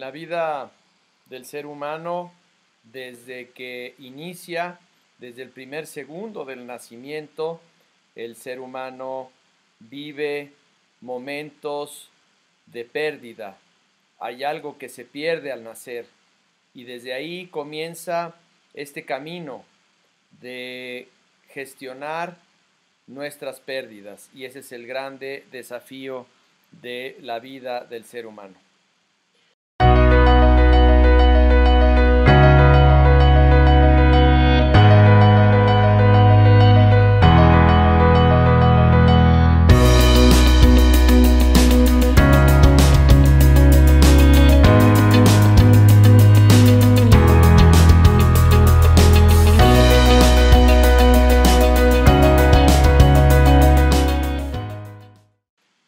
la vida del ser humano, desde que inicia, desde el primer segundo del nacimiento, el ser humano vive momentos de pérdida. Hay algo que se pierde al nacer y desde ahí comienza este camino de gestionar nuestras pérdidas, y ese es el grande desafío de la vida del ser humano.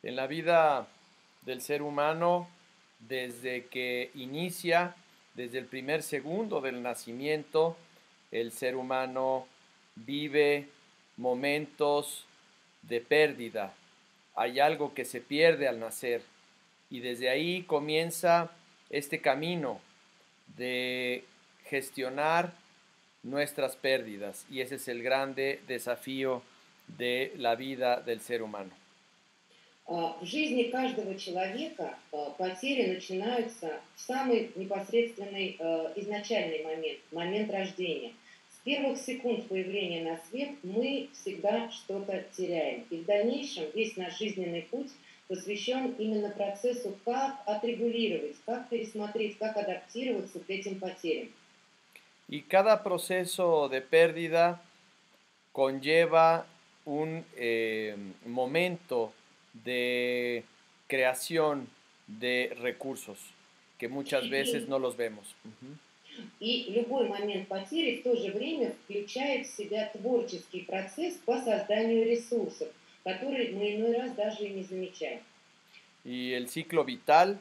En la vida del ser humano, desde que inicia, desde el primer segundo del nacimiento, el ser humano vive momentos de pérdida. Hay algo que se pierde al nacer y desde ahí comienza este camino de gestionar nuestras pérdidas, y ese es el grande desafío de la vida del ser humano. В жизни каждого человека потери начинаются в самый непосредственный изначальный момент, момент рождения. С первых секунд появления на свет мы всегда что-то теряем. И в дальнейшем весь наш жизненный путь посвящен именно процессу, как отрегулировать, как пересмотреть, как адаптироваться к этим потерям. Y cada proceso de pérdida conlleva un momento de creación de recursos que muchas veces no los vemos. И любой момент потери в то же время включает в себя творческий процесс по созданию ресурсов, который мы иной раз даже и не замечаем. Y el ciclo vital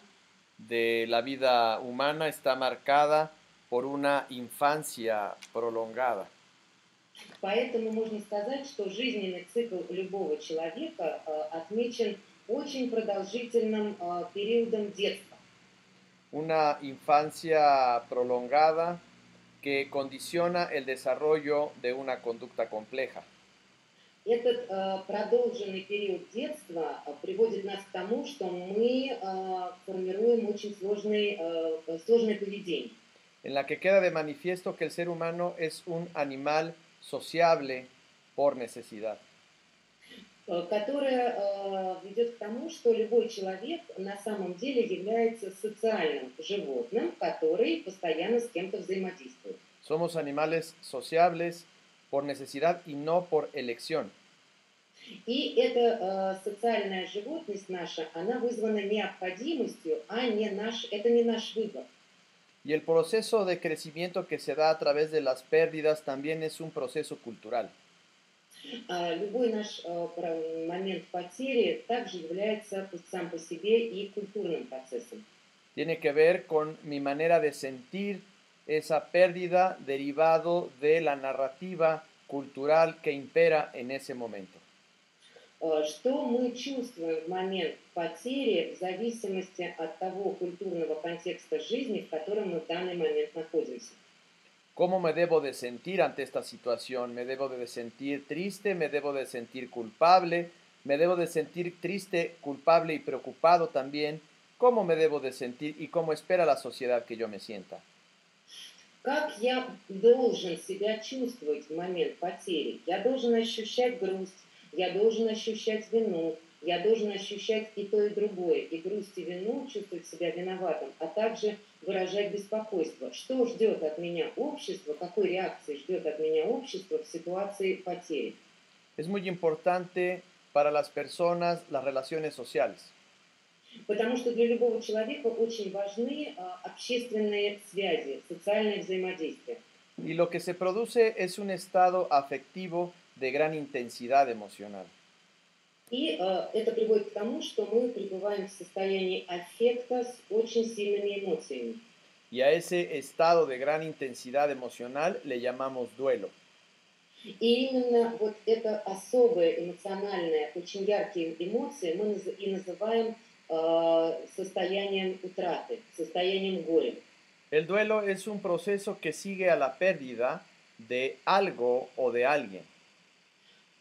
de la vida humana está marcada por una infancia prolongada. Поэтому можно сказать, что жизненный цикл любого человека отмечен очень продолжительным периодом детства. Una infancia prolongada que condiciona el desarrollo de una conducta compleja. Этот продолженный период детства приводит нас к тому, что мы формируем очень сложное поведение. En la que queda de manifiesto que el ser humano es un animal sociable por necesidad. Которая ведет к тому, что любой человек на самом деле является социальным животным, который постоянно с кем-то взаимодействует. Somos animales sociables por necesidad y no por elección. И эта социальная животность наша, она вызвана необходимостью, это не наш выбор. Y el proceso de crecimiento que se da a través de las pérdidas también es un proceso cultural. Любой наш момент потери также является сам по себе и культурным процессом. Tiene que ver con mi manera de sentir esa pérdida derivado de la narrativa cultural que impera en ese momento. Что мы чувствуем в момент потери в зависимости от того культурного контекста жизни, в котором мы в данный момент находимся. ¿Cómo me debo de sentir ante esta situación? ¿Me debo de sentir triste? ¿Me debo de sentir culpable? ¿Me debo de sentir triste, culpable y preocupado también? ¿Cómo me debo de sentir y cómo espera la sociedad que yo me sienta? Как я должен себя чувствовать в момент потери? Я должен ощущать грусть, я должен ощущать вину, я должен ощущать и то, и другое, и грусть, и вину, чувствовать себя виноватым, а также выражать беспокойство. Что ждет от меня общество, какой реакции ждет от меня общество в ситуации потери? Es muy importante para las personas las relaciones sociales. Потому что для любого человека очень важны общественные связи, социальное взаимодействие. Y lo que se produce es un estado afectivo de gran intensidad emocional. И это приводит к тому, что мы пребываем в состоянии аффекта с очень сильными эмоциями. Y a ese estado de gran intensidad emocional le llamamos duelo. И именно вот это особое эмоциональное, очень яркие эмоции мы и называем состоянием утраты, состоянием горя. El duelo es un proceso que sigue a la pérdida de algo o de alguien.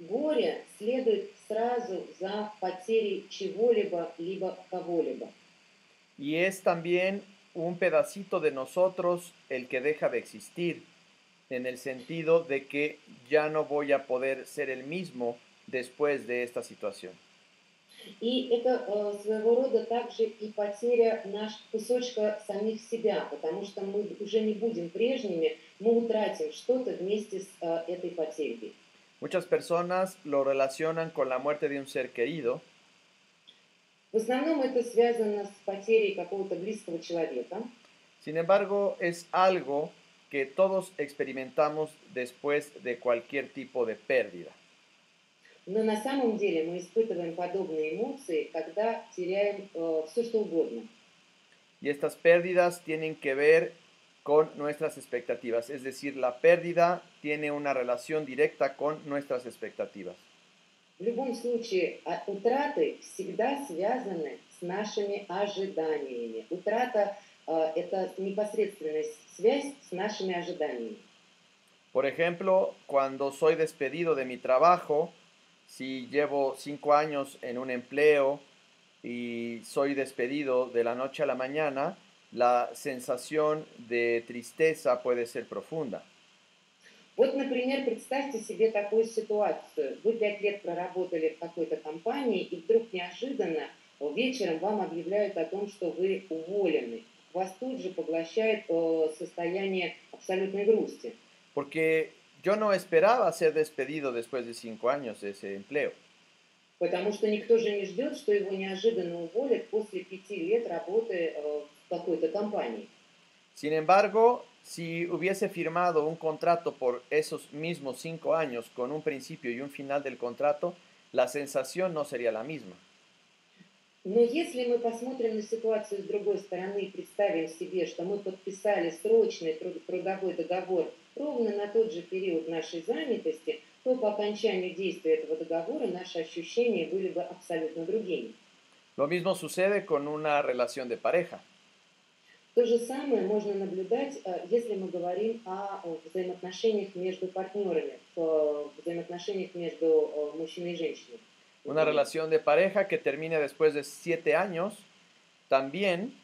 Горе следует сразу за потерей чего-либо, либо кого-либо. Y es también un pedacito de nosotros el que deja de existir, en el sentido de que ya no voy a poder ser el mismo después de esta situación. И это своего рода также и потеря кусочка самих себя, потому что мы уже не будем прежними, мы утратим что-то вместе с этой потерей. Muchas personas lo relacionan con la muerte de un ser querido, В основном это связано с потерей какого-то близкого человека, sin embargo es algo que todos experimentamos después de cualquier tipo de pérdida. но на самом деле мы испытываем подобные эмоции, когда теряем все, что угодно. Y estas pérdidas tienen que ver con nuestras expectativas, es decir, la pérdida tiene una relación directa con nuestras expectativas. В любом случае, утраты всегда связаны с нашими ожиданиями. Утрата это непосредственная связь с нашими ожиданиями. Por ejemplo, cuando soy despedido de mi trabajo, si llevo 5 años en un empleo y soy despedido de la noche a la mañana, la sensación de tristeza puede ser profunda. Вот, например, представьте себе такую ситуацию. Вы 5 лет проработали в какой-то компании, и вдруг неожиданно вечером вам объявляют о том, что вы уволены. Вас тут же поглощает состояние абсолютной грусти. Porque yo no esperaba ser despedido después de 5 años de ese empleo. Потому что никто же не ждет, что его неожиданно уволят после 5 лет работы в какой-то компании. Sin embargo, si hubiese firmado un contrato por esos mismos 5 años con un principio y un final del contrato, la sensación no sería la misma. Но если мы посмотрим на ситуацию с другой стороны и представим себе, что мы подписали срочный трудовой договор ровно на тот же период нашей занятости, то по окончанию действия этого договора наши ощущения были бы абсолютно другими. Lo mismo sucede con una relación de pareja. То же самое можно наблюдать, если мы говорим о взаимоотношениях между партнерами, взаимоотношениях между мужчиной и женщиной. Una relación de pareja que termine después de 7 años, también,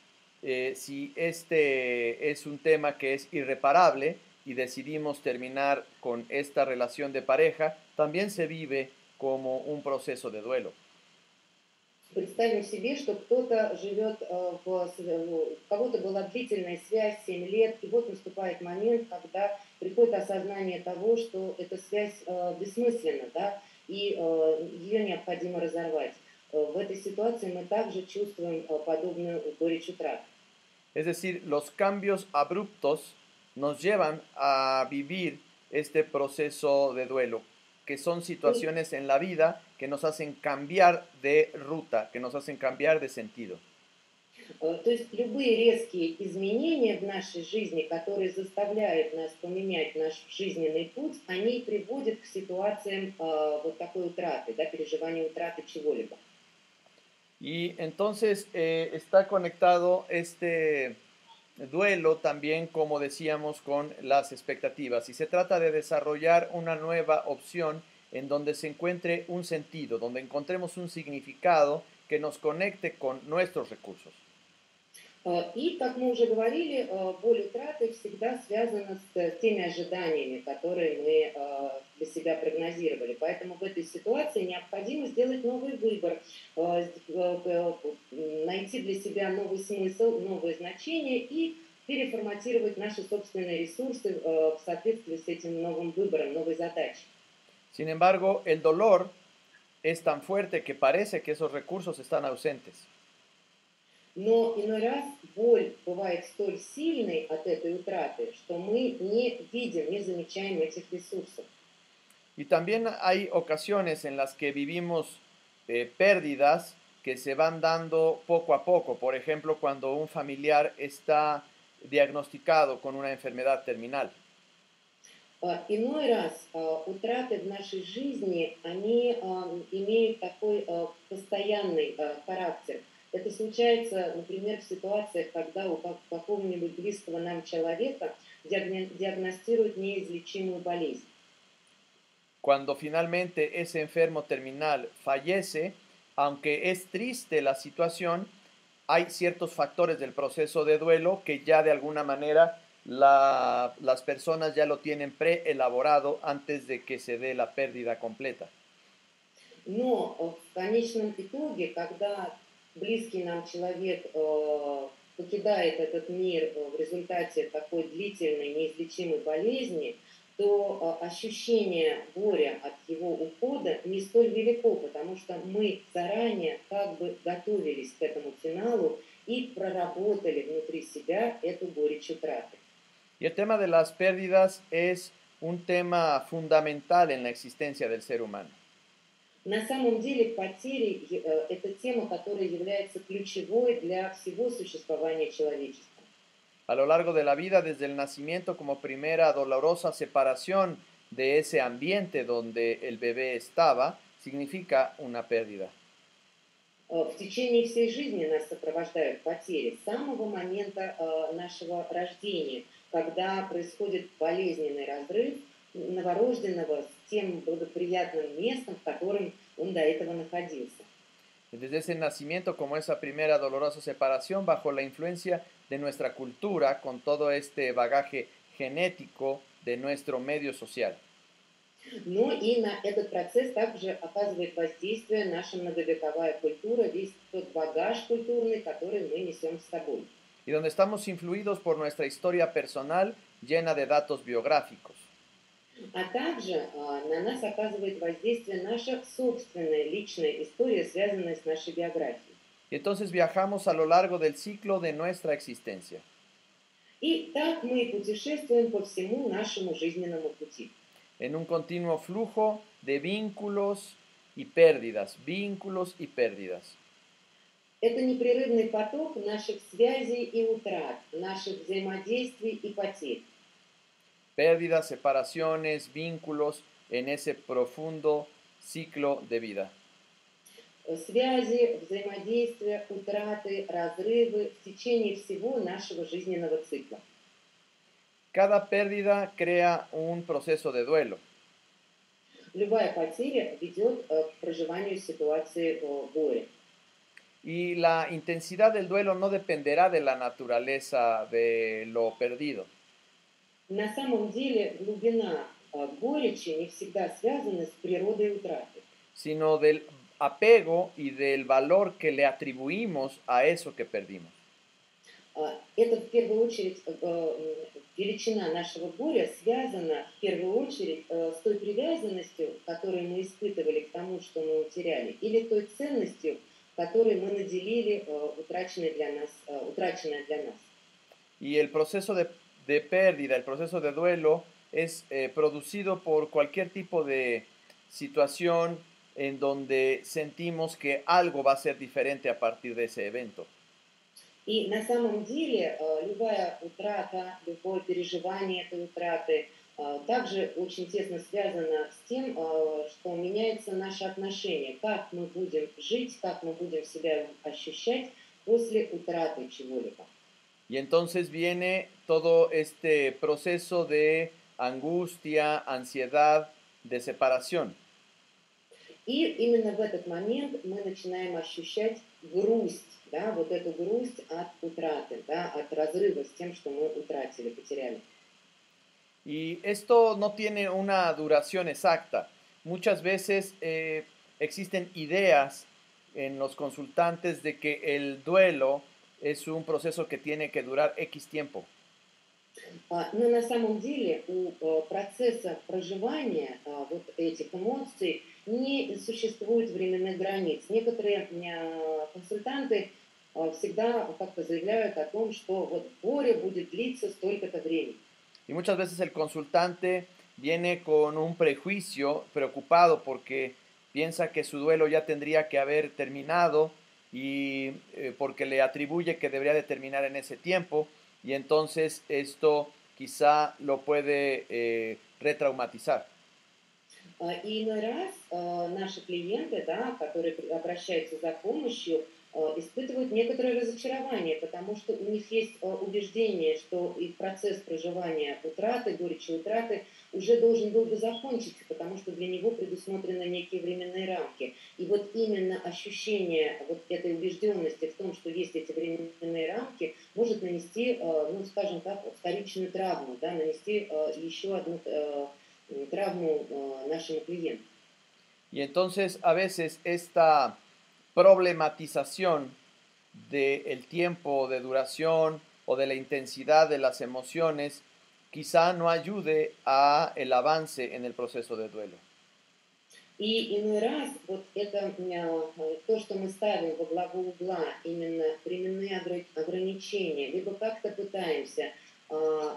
si este es un tema que es irreparable y decidimos terminar con esta relación de pareja, también se vive como un proceso de duelo. Представим себе, что кто-то живет, у кого-то была длительная связь 7 лет, и вот наступает момент, когда приходит осознание того, что эта связь бессмысленна, да, и ее необходимо разорвать. В этой ситуации мы также чувствуем подобную горечь утраты. Es decir, los cambios abruptos nos llevan a vivir este proceso de duelo, que son situaciones en la vida que nos hacen cambiar de ruta, que nos hacen cambiar de sentido. То есть любые резкие изменения в нашей жизни, которые заставляют нас поменять наш жизненный путь, они приводят к ситуациям вот такой утраты, да, переживания утраты чего-либо. Y entonces está conectado este duelo también, como decíamos, con las expectativas. Y se trata de desarrollar una nueva opción en donde se encuentre un sentido, donde encontremos un significado que nos conecte con nuestros recursos. И, как мы уже говорили, боль утраты всегда связана с теми ожиданиями, которые мы для себя прогнозировали. Поэтому в этой ситуации необходимо сделать новый выбор, найти для себя новый смысл, новое значение и переформатировать наши собственные ресурсы в соответствии с этим новым выбором, новой задачей. Sin embargo, el dolor es tan fuerte que parece que esos recursos están ausentes. Но иной раз боль бывает столь сильной от этой утраты, что мы не видим, не замечаем этих ресурсов. Y también hay ocasiones en las que vivimos pérdidas que se van dando poco a poco. Por ejemplo, cuando un familiar está diagnosticado con una enfermedad terminal. Иной раз утраты в нашей жизни, они имеют такой постоянный характер. Это случается, например, в ситуациях, когда у какого-нибудь близкого нам человека диагностируют неизлечимую болезнь. Cuando finalmente ese enfermo terminal fallece, aunque es triste la situación, hay ciertos factores del proceso de duelo que ya de alguna manera las personas ya lo tienen preelaborado antes de que se dé la pérdida completa. Но в конечном итоге, когда близкий нам человек покидает этот мир в результате такой длительной неизлечимой болезни, то ощущение горя от его ухода не столь велико, потому что мы заранее как бы готовились к этому финалу и проработали внутри себя эту горечь утраты. Y el tema de las pérdidas es un tema fundamental en la existencia del ser humano. На самом деле потери это тема, которая является ключевой для всего существования человечества. A lo largo de la vida, desde el nacimiento como primera dolorosa separación de ese ambiente donde el bebé estaba, significa una pérdida. В течение всей жизни нас сопровождают потери с самого момента нашего рождения, когда происходит болезненный разрыв новорожденного с тем благоприятным местом, в котором он до этого находился. Desde ese nacimiento como esa primera dolorosa separación bajo la influencia de nuestra cultura con todo este bagaje genético de nuestro medio social. Но и на этот процесс также оказывает воздействие наша многовековая культура, весь тот багаж культурный, который мы несем с собой. Y donde estamos influidos por nuestra historia personal llena de datos biográficos. А также на нас оказывает воздействие наша собственная личная история, связанная с нашей биографией. Y entonces viajamos a lo largo del ciclo de nuestra existencia. И так мы путешествуем по всему нашему жизненному пути. En un continuo flujo de vínculos y pérdidas, vínculos y pérdidas. Это непрерывный поток наших связей и утрат, наших взаимодействий и потерь. Pérdidas, separaciones, vínculos en ese profundo ciclo de vida. Связи, взаимодействия, утраты, разрывы в течение всего нашего жизненного цикла. Cada pérdida crea un proceso de duelo. Любая потеря ведет к проживанию ситуации горя. Y la intensidad del duelo no dependerá de la naturaleza de lo perdido. На самом деле глубина горечи не всегда связана с природой утраты, Sino del apego y del valor que le atribuimos a eso que perdimos. Это в первую очередь величина нашего горя связана в первую очередь с той привязанностью, которую мы испытывали к тому, что мы утеряли, или той ценностью, которой мы наделили утраченное для нас. Y el proceso de pérdida, el proceso de duelo es producido por cualquier tipo de situación en donde sentimos que algo va a ser diferente a partir de ese evento. И на самом деле любая утрата, любое переживание этой утраты также очень тесно связано с тем, что меняется наше отношение, как мы будем жить, как мы будем себя ощущать после утраты чего-либо. Y entonces viene todo este proceso de angustia, ansiedad, de separación. И именно в этот момент мы начинаем ощущать грусть, да, вот эту грусть от утраты, да, от разрыва с тем, что мы утратили, потеряли. Y esto no tiene una duración exacta. Muchas veces existen ideas en los consultantes de que el duelo es un proceso que tiene que durar X tiempo. Но на самом деле у процесса проживания вот этих эмоций не существует временных границ. Некоторые консультанты всегда как-то заявляют о том, что вот горе будет длиться столько-то времени. Y muchas veces el consultante viene con un prejuicio, preocupado porque piensa que su duelo ya tendría que haber terminado y porque le atribuye que debería de terminar en ese tiempo y entonces esto quizá lo puede retraumatizar. И иной раз наши клиенты, да, которые обращаются за помощью, испытывают некоторое разочарование, потому что у них есть убеждение, что их процесс проживания утраты, горечи утраты уже должен был бы закончиться, потому что для него предусмотрены некие временные рамки. И вот именно ощущение вот этой убежденности в том, что есть эти временные рамки, может нанести, ну, скажем так, вторичную травму, да, нанести еще одну травму нашему клиенту. Y entonces a veces esta problematización del tiempo de duración o de la intensidad de las emociones quizá no ayude a el avance en el proceso de duelo. И иной раз вот это то, что мы ставим во главу угла, именно временные ограничения, либо как-то пытаемся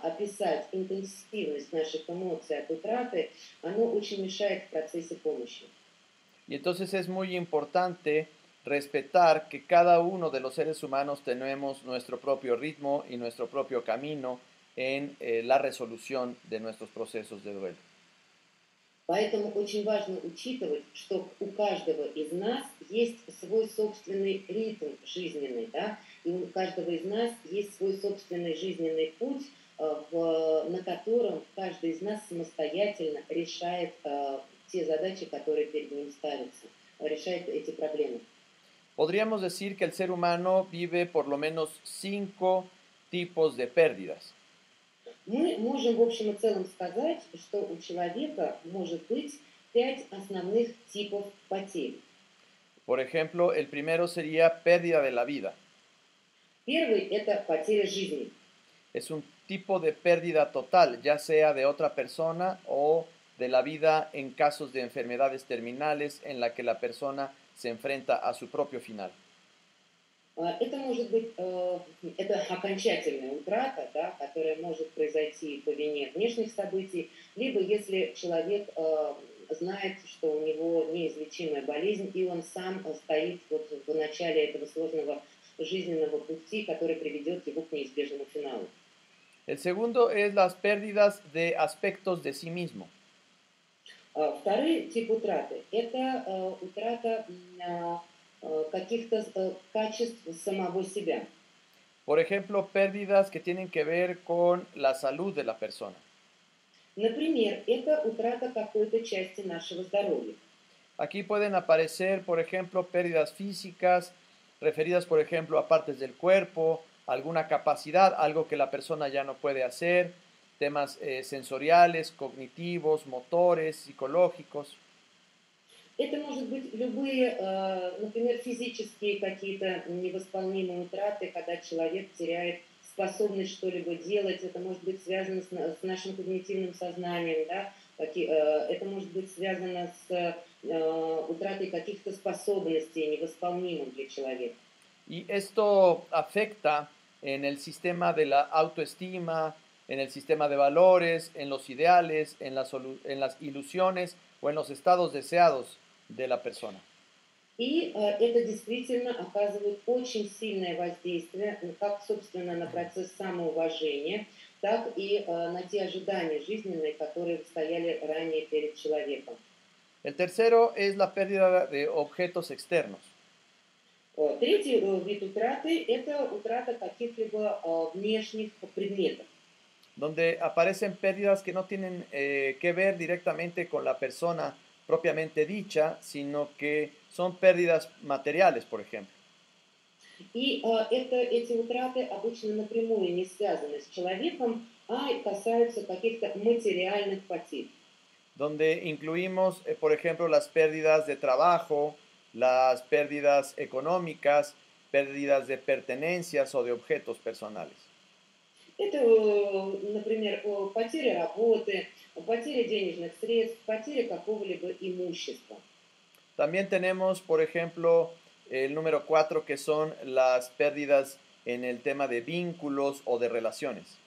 описать интенсивность наших эмоций от утраты, оно очень мешает в процессе помощи. Y entonces es muy importante respetar que cada uno de los seres humanos tenemos nuestro propio ritmo y nuestro propio camino en la resolución de nuestros procesos de duelo. Поэтому очень важно учитывать, что у каждого из нас есть свой собственный ритм жизненный, да, и у каждого из нас есть свой собственный жизненный путь, на котором каждый из нас самостоятельно решает те задачи, которые перед ним ставятся, решает эти проблемы. Podríamos decir que el ser humano vive por lo menos 5 tipos de pérdidas. Мы можем в общем и целом сказать, что у человека может быть 5 основных типов потерь. Por ejemplo, el primero sería pérdida de la vida. Первый – это потеря жизни. Es un tipo de pérdida total, ya sea de otra persona o de la vida en casos de enfermedades terminales en la que la persona se enfrenta a su propio final. Это может быть это окончательная утрата, да, которая может произойти по вине внешних событий, либо если человек знает, что у него неизлечимая болезнь, и он сам стоит вот в начале этого сложного жизненного пути, который приведет его к неизбежному финалу. El segundo es las pérdidas de aspectos de sí mismo. Второй тип утраты – это утрата каких-то качеств самого себя. Por ejemplo, pérdidas que tienen que ver con la salud de la persona. Например, это утрата какой-то части нашего здоровья. Aquí pueden aparecer, por ejemplo, pérdidas físicas, referidas, por ejemplo, a partes del cuerpo, alguna capacidad, algo que la persona ya no puede hacer, temas sensoriales, cognitivos, motores, psicológicos. Это может быть любые, например, физические какие-то невосполнимые утраты, когда человек теряет способность что-либо делать. Это может быть связано с нашим когнитивным сознанием, да? Это может быть связано с утратой каких-то способностей, невосполнимых для человека. Y esto afecta en el sistema de la autoestima, en el sistema de valores, en los ideales, en las ilusiones o en los estados deseados de la persona. И это действительно оказывает очень сильное воздействие как, собственно, на процесс самоуважения, так и на те ожидания жизненные, которые стояли ранее перед человеком. El tercero es la pérdida de objetos externos. Третий вид утраты – это утрата каких-либо внешних предметов. Donde aparecen pérdidas que no tienen que ver directamente con la persona propiamente dicha, sino que son pérdidas materiales, por ejemplo. И эти утраты обычно напрямую не связаны с человеком, а касаются каких-то материальных потерь. Donde incluimos, por ejemplo, las pérdidas de trabajo, las pérdidas económicas, pérdidas de pertenencias o de objetos personales. Это, например, потеря работы, потеря денежных средств, потеря какого-либо имущества. También tenemos, por ejemplo, el número 4, que son las pérdidas en el tema de vínculos o de relaciones.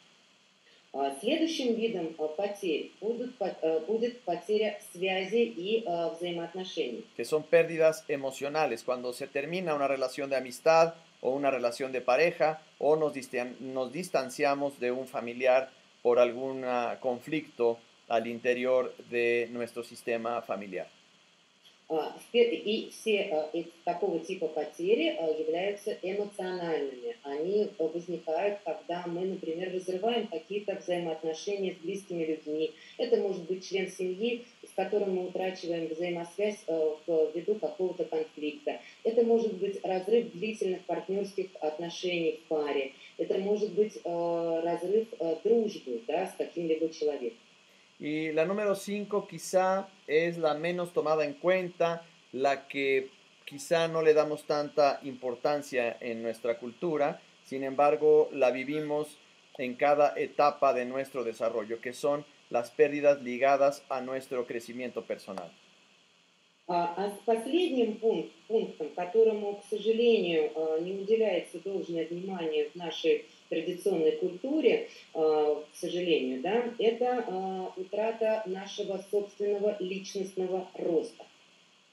Следующим видом потерь будет потеря связи и взаимоотношений. Que son pérdidas emocionales, cuando se termina una relación de amistad o una relación de pareja o nos distanciamos de un familiar por algún conflicto al interior de nuestro sistema familiar. И все такого типа потери являются эмоциональными. Они возникают, когда мы, например, разрываем какие-то взаимоотношения с близкими людьми. Это может быть член семьи, с которым мы утрачиваем взаимосвязь ввиду какого-то конфликта. Это может быть разрыв длительных партнерских отношений в паре. Это может быть разрыв дружбы, да, с каким-либо человеком. Y la número 5 quizá es la menos tomada en cuenta, la que quizá no le damos tanta importancia en nuestra cultura, sin embargo la vivimos en cada etapa de nuestro desarrollo, que son las pérdidas ligadas a nuestro crecimiento personal. Последним пунктом, которому, к сожалению, не уделяется должное внимание в нашей традиционной культуре, к сожалению, да, это утрата нашего собственного личностного роста.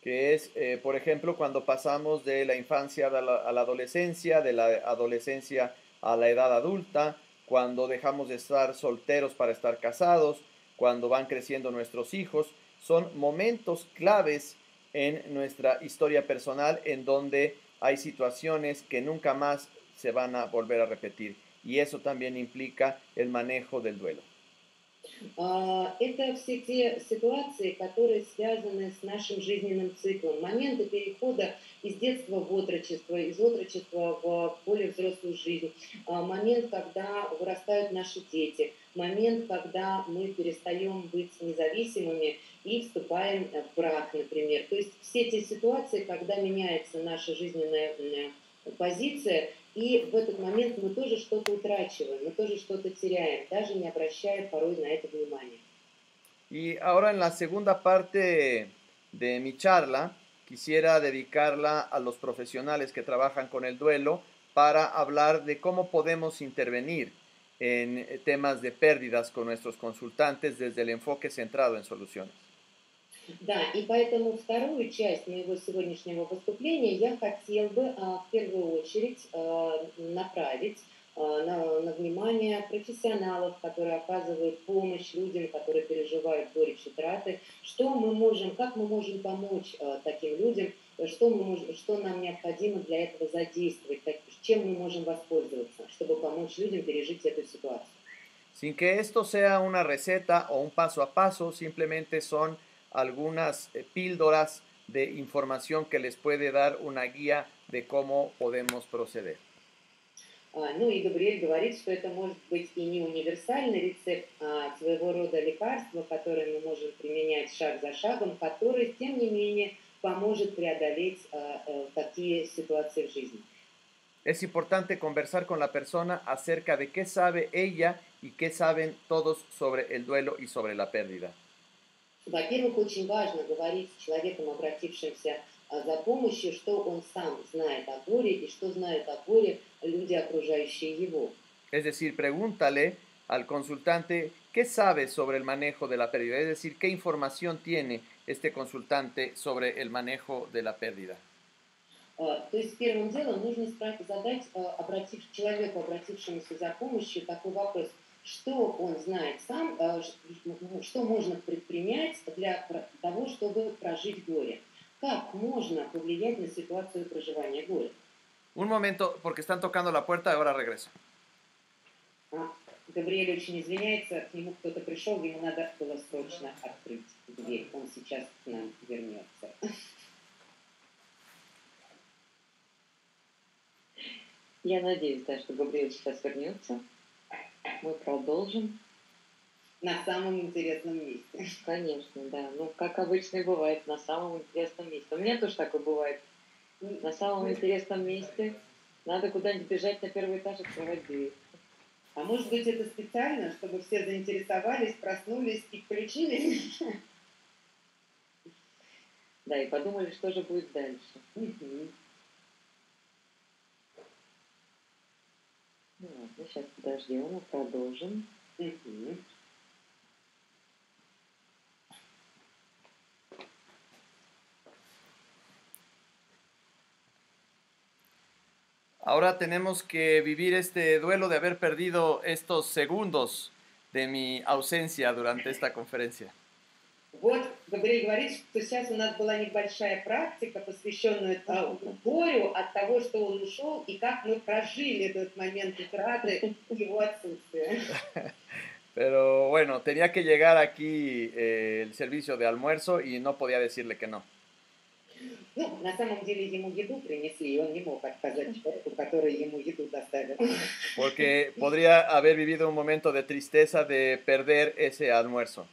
Que es, por ejemplo, cuando pasamos de la infancia a la adolescencia, de la adolescencia a la edad adulta, cuando dejamos de estar solteros para estar casados, cuando van creciendo nuestros hijos, son momentos claves en nuestra historia personal en donde hay situaciones que nunca más se van a volver a repetir. Y eso también implica el manejo del duelo. Это все те ситуации, которые связаны с нашим жизненным циклом. Моменты перехода из детства в отрочество, из отрочества в более взрослую жизнь. Момент, когда вырастают наши дети. Момент, когда мы перестаем быть независимыми и вступаем в брак, например. То есть все те ситуации, когда меняется наша жизненная позиция, и в этот момент мы тоже что-то утрачиваем, мы тоже что-то теряем, даже не обращая порой на это внимания. Y ahora en la segunda parte de mi charla, quisiera dedicarla a los profesionales que trabajan con el duelo para hablar de cómo podemos intervenir en temas de pérdidas con nuestros consultantes desde el enfoque centrado en soluciones. Да, и поэтому вторую часть моего сегодняшнего выступления я хотел бы в первую очередь направить на внимание профессионалов, которые оказывают помощь людям, которые переживают горечь и траты, что мы можем, как мы можем помочь таким людям, что нам необходимо для этого задействовать, чем мы можем воспользоваться, чтобы помочь людям пережить эту ситуацию. Sin que esto sea una receta o un paso a paso, simplemente son algunas píldoras de información que les puede dar una guía de cómo podemos proceder. Ну и Габриэль говорит, что это может быть и не универсальный рецепт, а своего рода лекарство, которое мы можем применять шаг за шагом, который, тем не менее, поможет преодолеть такие ситуации в жизни. Es importante conversar con la persona acerca de qué sabe ella y qué saben todos sobre el duelo y sobre la pérdida. Во-первых, очень важно говорить с человеком, обратившимся за помощью, что он сам знает о горе и что знают о горе люди, окружающие его. Es decir, pregúntale al consultante qué sabe sobre el manejo de la pérdida, es decir, qué información tiene este consultante sobre el manejo de la pérdida. То есть первым делом нужно задать человеку, обратившемуся за помощью, такой вопрос, что он знает сам, что можно предпринять для того, чтобы прожить горе. Как можно повлиять на ситуацию проживания горя? Un momento, porque están tocando la puerta, ahora regreso. Габриэль очень извиняется, к нему кто-то пришел, ему надо было срочно открыть дверь. Он сейчас к нам вернется. Я надеюсь, да, что Габриэль сейчас вернется. Мы продолжим. На самом интересном месте. Конечно, да. Ну, как обычно и бывает, на самом интересном месте. У меня тоже такое бывает. На самом интересном месте надо куда-нибудь бежать на первый этаж и открывать дверь. А может быть, это специально, чтобы все заинтересовались, проснулись и включились? Да, и подумали, что же будет дальше. Ну ладно, сейчас подождем, продолжим. Ahora tenemos que vivir este duelo de haber perdido estos segundos de mi ausencia durante esta conferencia. Вот Габриэль говорит, что сейчас у нас была небольшая практика, посвященная горю от того, что он ушел, и как мы прожили этот момент утраты его отсутствия. Pero bueno, tenía que llegar aquí el servicio de almuerzo y no podía decirle que no. Ну, на самом деле ему еду принесли, и он не мог отказать человеку, который ему еду доставил. Porque podría haber vivido un momento de tristeza de perder ese almuerzo.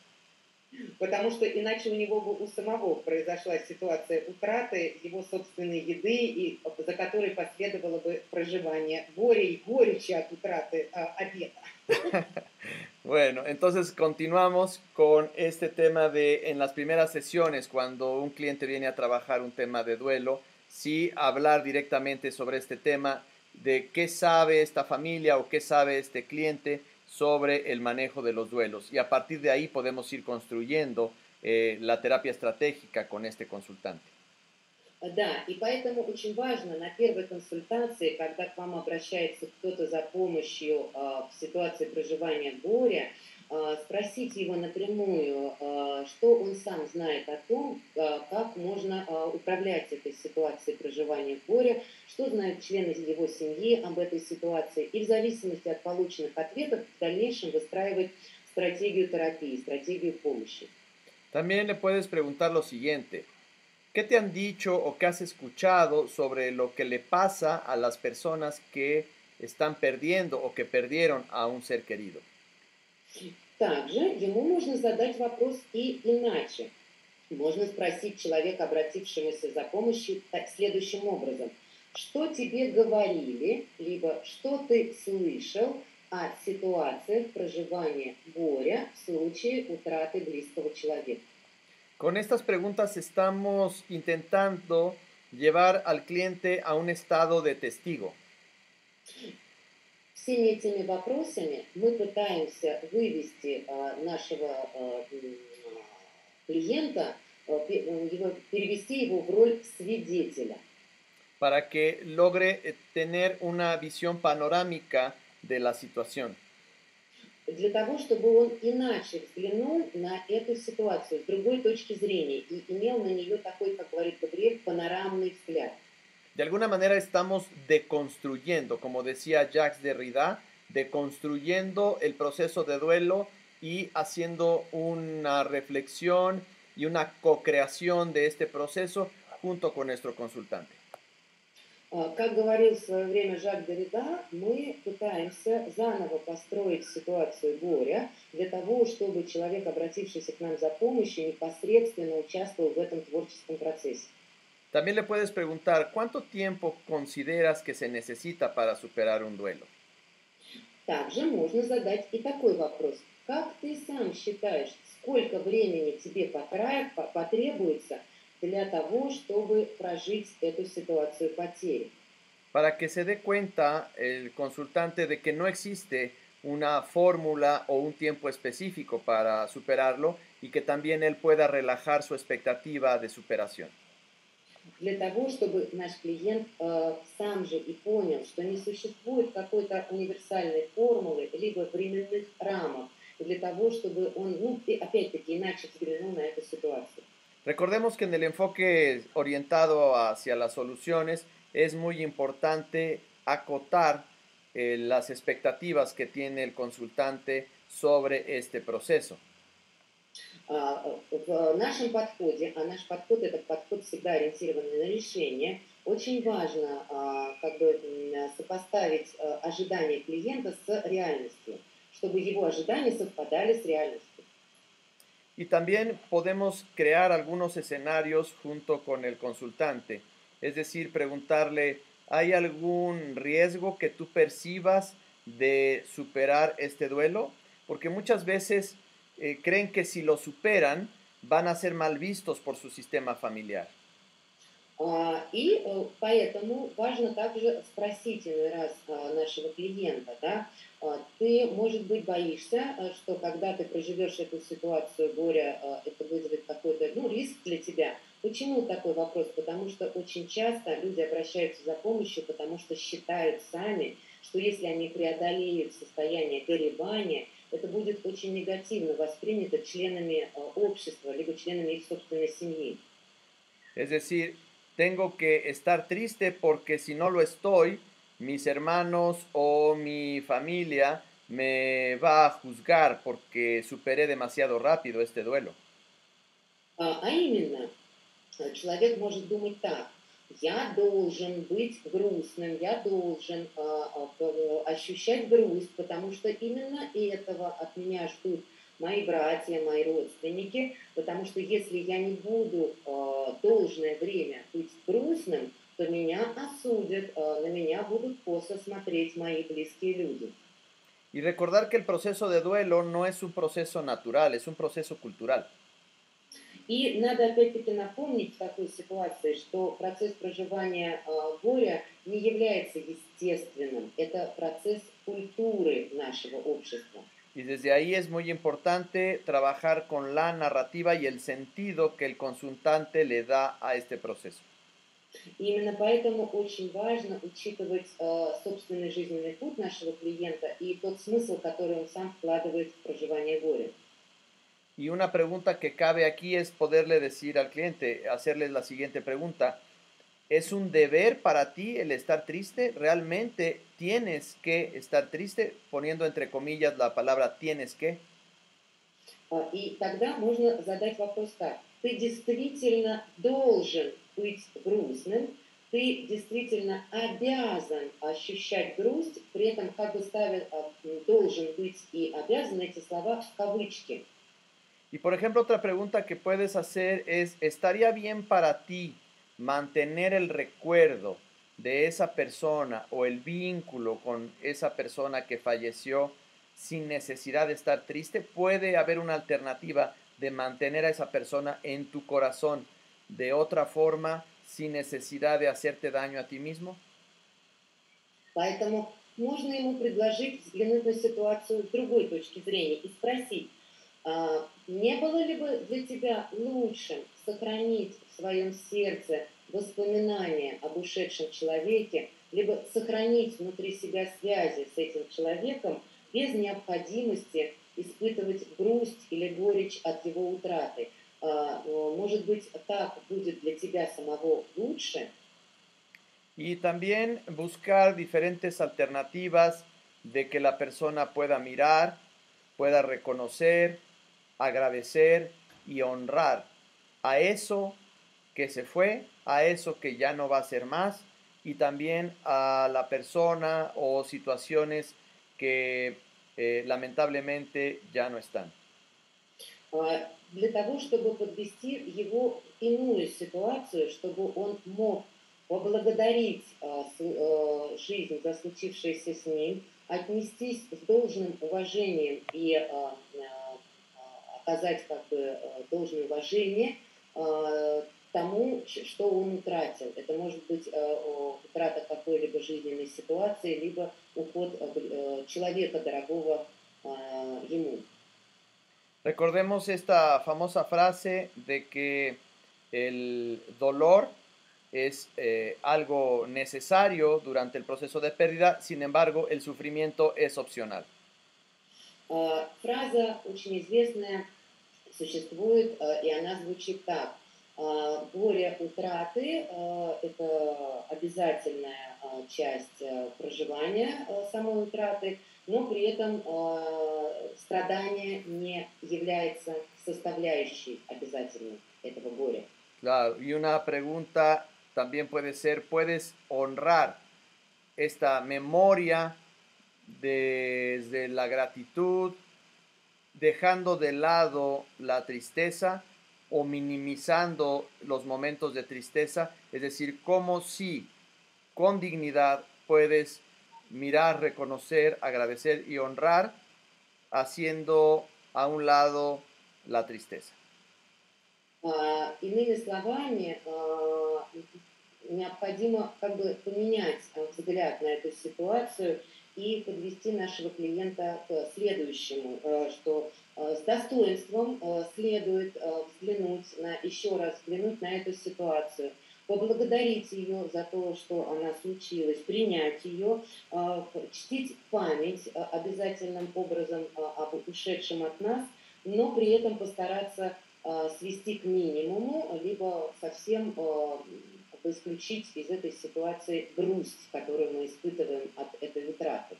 Потому что иначе у него бы у самого произошла ситуация утраты его собственной еды, и за которой последовало бы проживание горя и горечи от утраты обеда. Bueno, entonces continuamos con este tema de en las primeras sesiones, cuando un cliente viene a trabajar un tema de duelo, sí hablar directamente sobre este tema de qué sabe esta familia o qué sabe este cliente sobre el manejo de los duelos. Y a partir de ahí podemos ir construyendo la terapia estratégica con este consultante. Да, и поэтому очень важно на первой консультации, когда к вам обращается кто-то за помощью в ситуации проживания горя, спросить его напрямую, что он сам знает о том, как можно управлять этой ситуацией проживания горя, что знают члены его семьи об этой ситуации, и в зависимости от полученных ответов в дальнейшем выстраивать стратегию терапии, стратегию помощи. También le puedes preguntar lo siguiente. ¿Qué te han dicho o qué has escuchado sobre lo que le pasa a las personas que están perdiendo o que perdieron a un ser querido? Также ему можно задать вопрос и иначе. Можно спросить человека, обратившегося за помощью, следующим образом. Что тебе говорили, либо что ты слышал о ситуациях проживания горя в случае утраты близкого человека? Con estas preguntas estamos intentando llevar al cliente a un estado de testigo. Всеми этими вопросами мы пытаемся вывести нашего клиента, перевести его в роль свидетеля. Para que logre tener una visión panorámica de la situación. Для того, чтобы он иначе взглянул на эту ситуацию с другой точки зрения и имел на нее такой, как говорит Габриэль, панорамный взгляд. De alguna manera estamos deconstruyendo, como decía Jacques Derrida, deconstruyendo el proceso de duelo y haciendo una reflexión y una co-creación de este proceso junto con nuestro consultante. Как говорил в свое время Жак Derrida, мы пытаемся заново построить ситуацию горя для того, чтобы человек, обратившийся к нам за помощью, непосредственно участвовал в этом творческом процессе. También le puedes preguntar, ¿cuánto tiempo consideras que se necesita para superar un duelo? Также можно задать и такой вопрос. Как ты сам считаешь, сколько времени тебе потребуется для того, чтобы прожить эту ситуацию потери? Para que se dé cuenta el consultante de que no existe una fórmula o un tiempo específico para superarlo y que también él pueda relajar su expectativa de superación. Для того, чтобы наш клиент сам же и понял, что не существует какой-то универсальной формулы, либо временных рамок, для того, чтобы он, опять-таки, иначе взглянул на эту ситуацию. Recordemos que en el enfoque orientado hacia las soluciones es muy importante acotar las expectativas que tiene el consultante sobre este proceso. В нашем подходе, а наш подход это подход всегда ориентированный на решение, очень важно сопоставить ожидания клиента с реальностью, чтобы его ожидания совпадали с реальностью. Y también podemos crear algunos escenarios junto con el consultante, es decir, preguntarle, ¿hay algún riesgo que tú percibas de superar este duelo? Porque muchas veces creen que si lo superan van a ser mal vistos por su sistema familiar. И поэтому важно также спросить иной раз нашего клиента, да, ты, может быть, боишься, что когда ты проживешь эту ситуацию горя, это вызовет какой-то риск для тебя. Почему такой вопрос? Потому что очень часто люди обращаются за помощью, потому что считают сами, что если они преодолеют состояние горевания, это будет очень негативно воспринято членами общества, либо членами их собственной семьи. Es decir, tengo que estar triste porque si no lo estoy, mis hermanos o mi familia me va a juzgar porque superé demasiado rápido este duelo. А именно, человек может думать так: я должен быть грустным, я должен ощущать грусть, потому что именно этого от меня ждут мои братья, мои родственники, потому что если я не буду должное время быть грустным, то меня осудят, на меня будут косо смотреть мои близкие люди. Y recordar que el proceso de duelo no es un proceso natural, es un proceso cultural. И надо опять-таки напомнить в такой ситуации, что процесс проживания горя не является естественным. Это процесс культуры нашего общества. Y desde ahí es muy importante trabajar con la narrativa y el sentido que el consultante le da a este proceso. И именно поэтому очень важно учитывать собственный жизненный путь нашего клиента и тот смысл, который он сам вкладывает в проживание горя. Y una pregunta que cabe aquí es poderle decir al cliente, hacerle la siguiente pregunta: ¿es un deber para ti el estar triste? ¿Realmente tienes que estar triste? Poniendo entre comillas la palabra tienes que. И тогда можно задать вопрос так: ты действительно должен быть грустным, ты действительно обязан ощущать грусть, при этом как бы ставя должен быть и обязан эти слова в кавычки. Y por ejemplo, otra pregunta que puedes hacer es: ¿estaría bien para ti mantener el recuerdo de esa persona o el vínculo con esa persona que falleció sin necesidad de estar triste? ¿Puede haber una alternativa de mantener a esa persona en tu corazón de otra forma sin necesidad de hacerte daño a ti mismo? Поэтому можно ему предложить взглянуть на ситуацию с другой точки зрения и спросить: не было ли бы для тебя лучше сохранить в своем сердце воспоминания об ушедшем человеке, либо сохранить внутри себя связи с этим человеком без необходимости испытывать грусть или горечь от его утраты? Может быть, так будет для тебя самого лучше? Y también buscar diferentes alternativas de que la persona pueda mirar, pueda reconocer, agradecer y honrar a eso que se fue, a eso que ya no va a ser más, y también a la persona o situaciones que lamentablemente ya no están. Для того, чтобы подвести его в иную ситуацию, чтобы он мог поблагодарить жизнь за случившееся с ним, отнестись с должным уважением и оказать как бы должное уважение тому, что он утратил. Это может быть утрата какой-либо жизненной ситуации, либо уход человека дорогого ему. Recordemos esta famosa frase de que el dolor es algo necesario durante el proceso de pérdida, sin embargo, el sufrimiento es opcional. Фраза очень известная существует, и она звучит так: горе утраты – это обязательная часть проживания самой утраты, но при этом страдание не является составляющей обязательной этого горя. Claro, y una pregunta también puede ser: ¿puedes honrar esta memoria desde la gratitud, dejando de lado la tristeza o minimizando los momentos de tristeza? Es decir, cómo si con dignidad puedes mirar, reconocer, agradecer y honrar, haciendo a un lado la tristeza. Иными словами, необходимо как бы поменять взгляд на эту ситуацию и подвести нашего клиента к следующему, что с достоинством следует взглянуть еще раз взглянуть на эту ситуацию, поблагодарить ее за то, что она случилась, принять ее, чтить память обязательным образом об ушедшем от нас, но при этом постараться свести к минимуму, либо совсем как бы исключить из этой ситуации грусть, которую мы испытываем от этой утраты.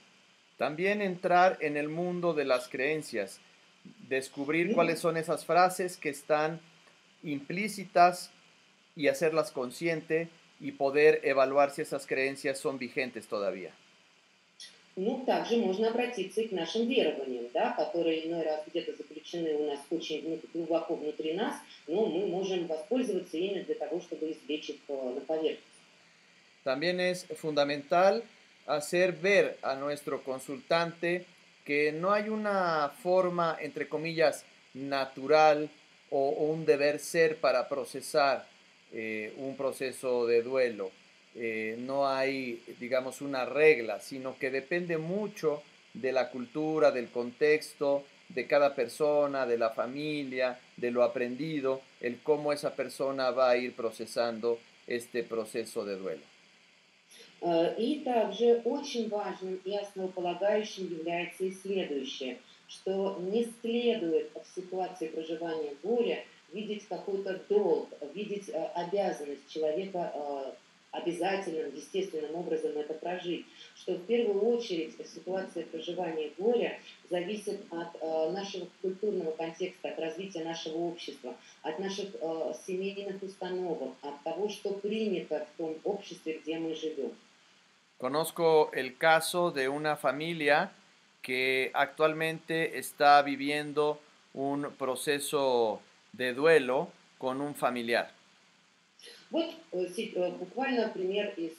También entrar en el mundo de las creencias, descubrir Ну, cuáles son esas frases que están implícitas y hacerlas consciente y poder evaluar si esas creencias son vigentes todavía. ну, также можно обратиться и к нашим верованиям, да, которые иной раз где-то заключены у нас очень глубоко внутри нас, но мы можем воспользоваться ими для того, чтобы извлечь их на поверхность. También es fundamental hacer ver a nuestro consultante que no hay una forma, entre comillas, natural o un deber ser para procesar un proceso de duelo. No hay, digamos, una regla, sino que depende mucho de la cultura, del contexto, de cada persona, de la familia, de lo aprendido, el cómo esa persona va a ir procesando este proceso de duelo. И также очень важным и основополагающим является и следующее, что не следует в ситуации проживания горя видеть какой-то долг, видеть обязанность человека обязательным, естественным образом это прожить, что в первую очередь ситуация проживания горя зависит от нашего культурного контекста, от развития нашего общества, от наших семейных установок, от того, что принято в том обществе, где мы живем. Conozco el caso de una familia que actualmente está viviendo un proceso de duelo con un familiar. Вот буквально пример из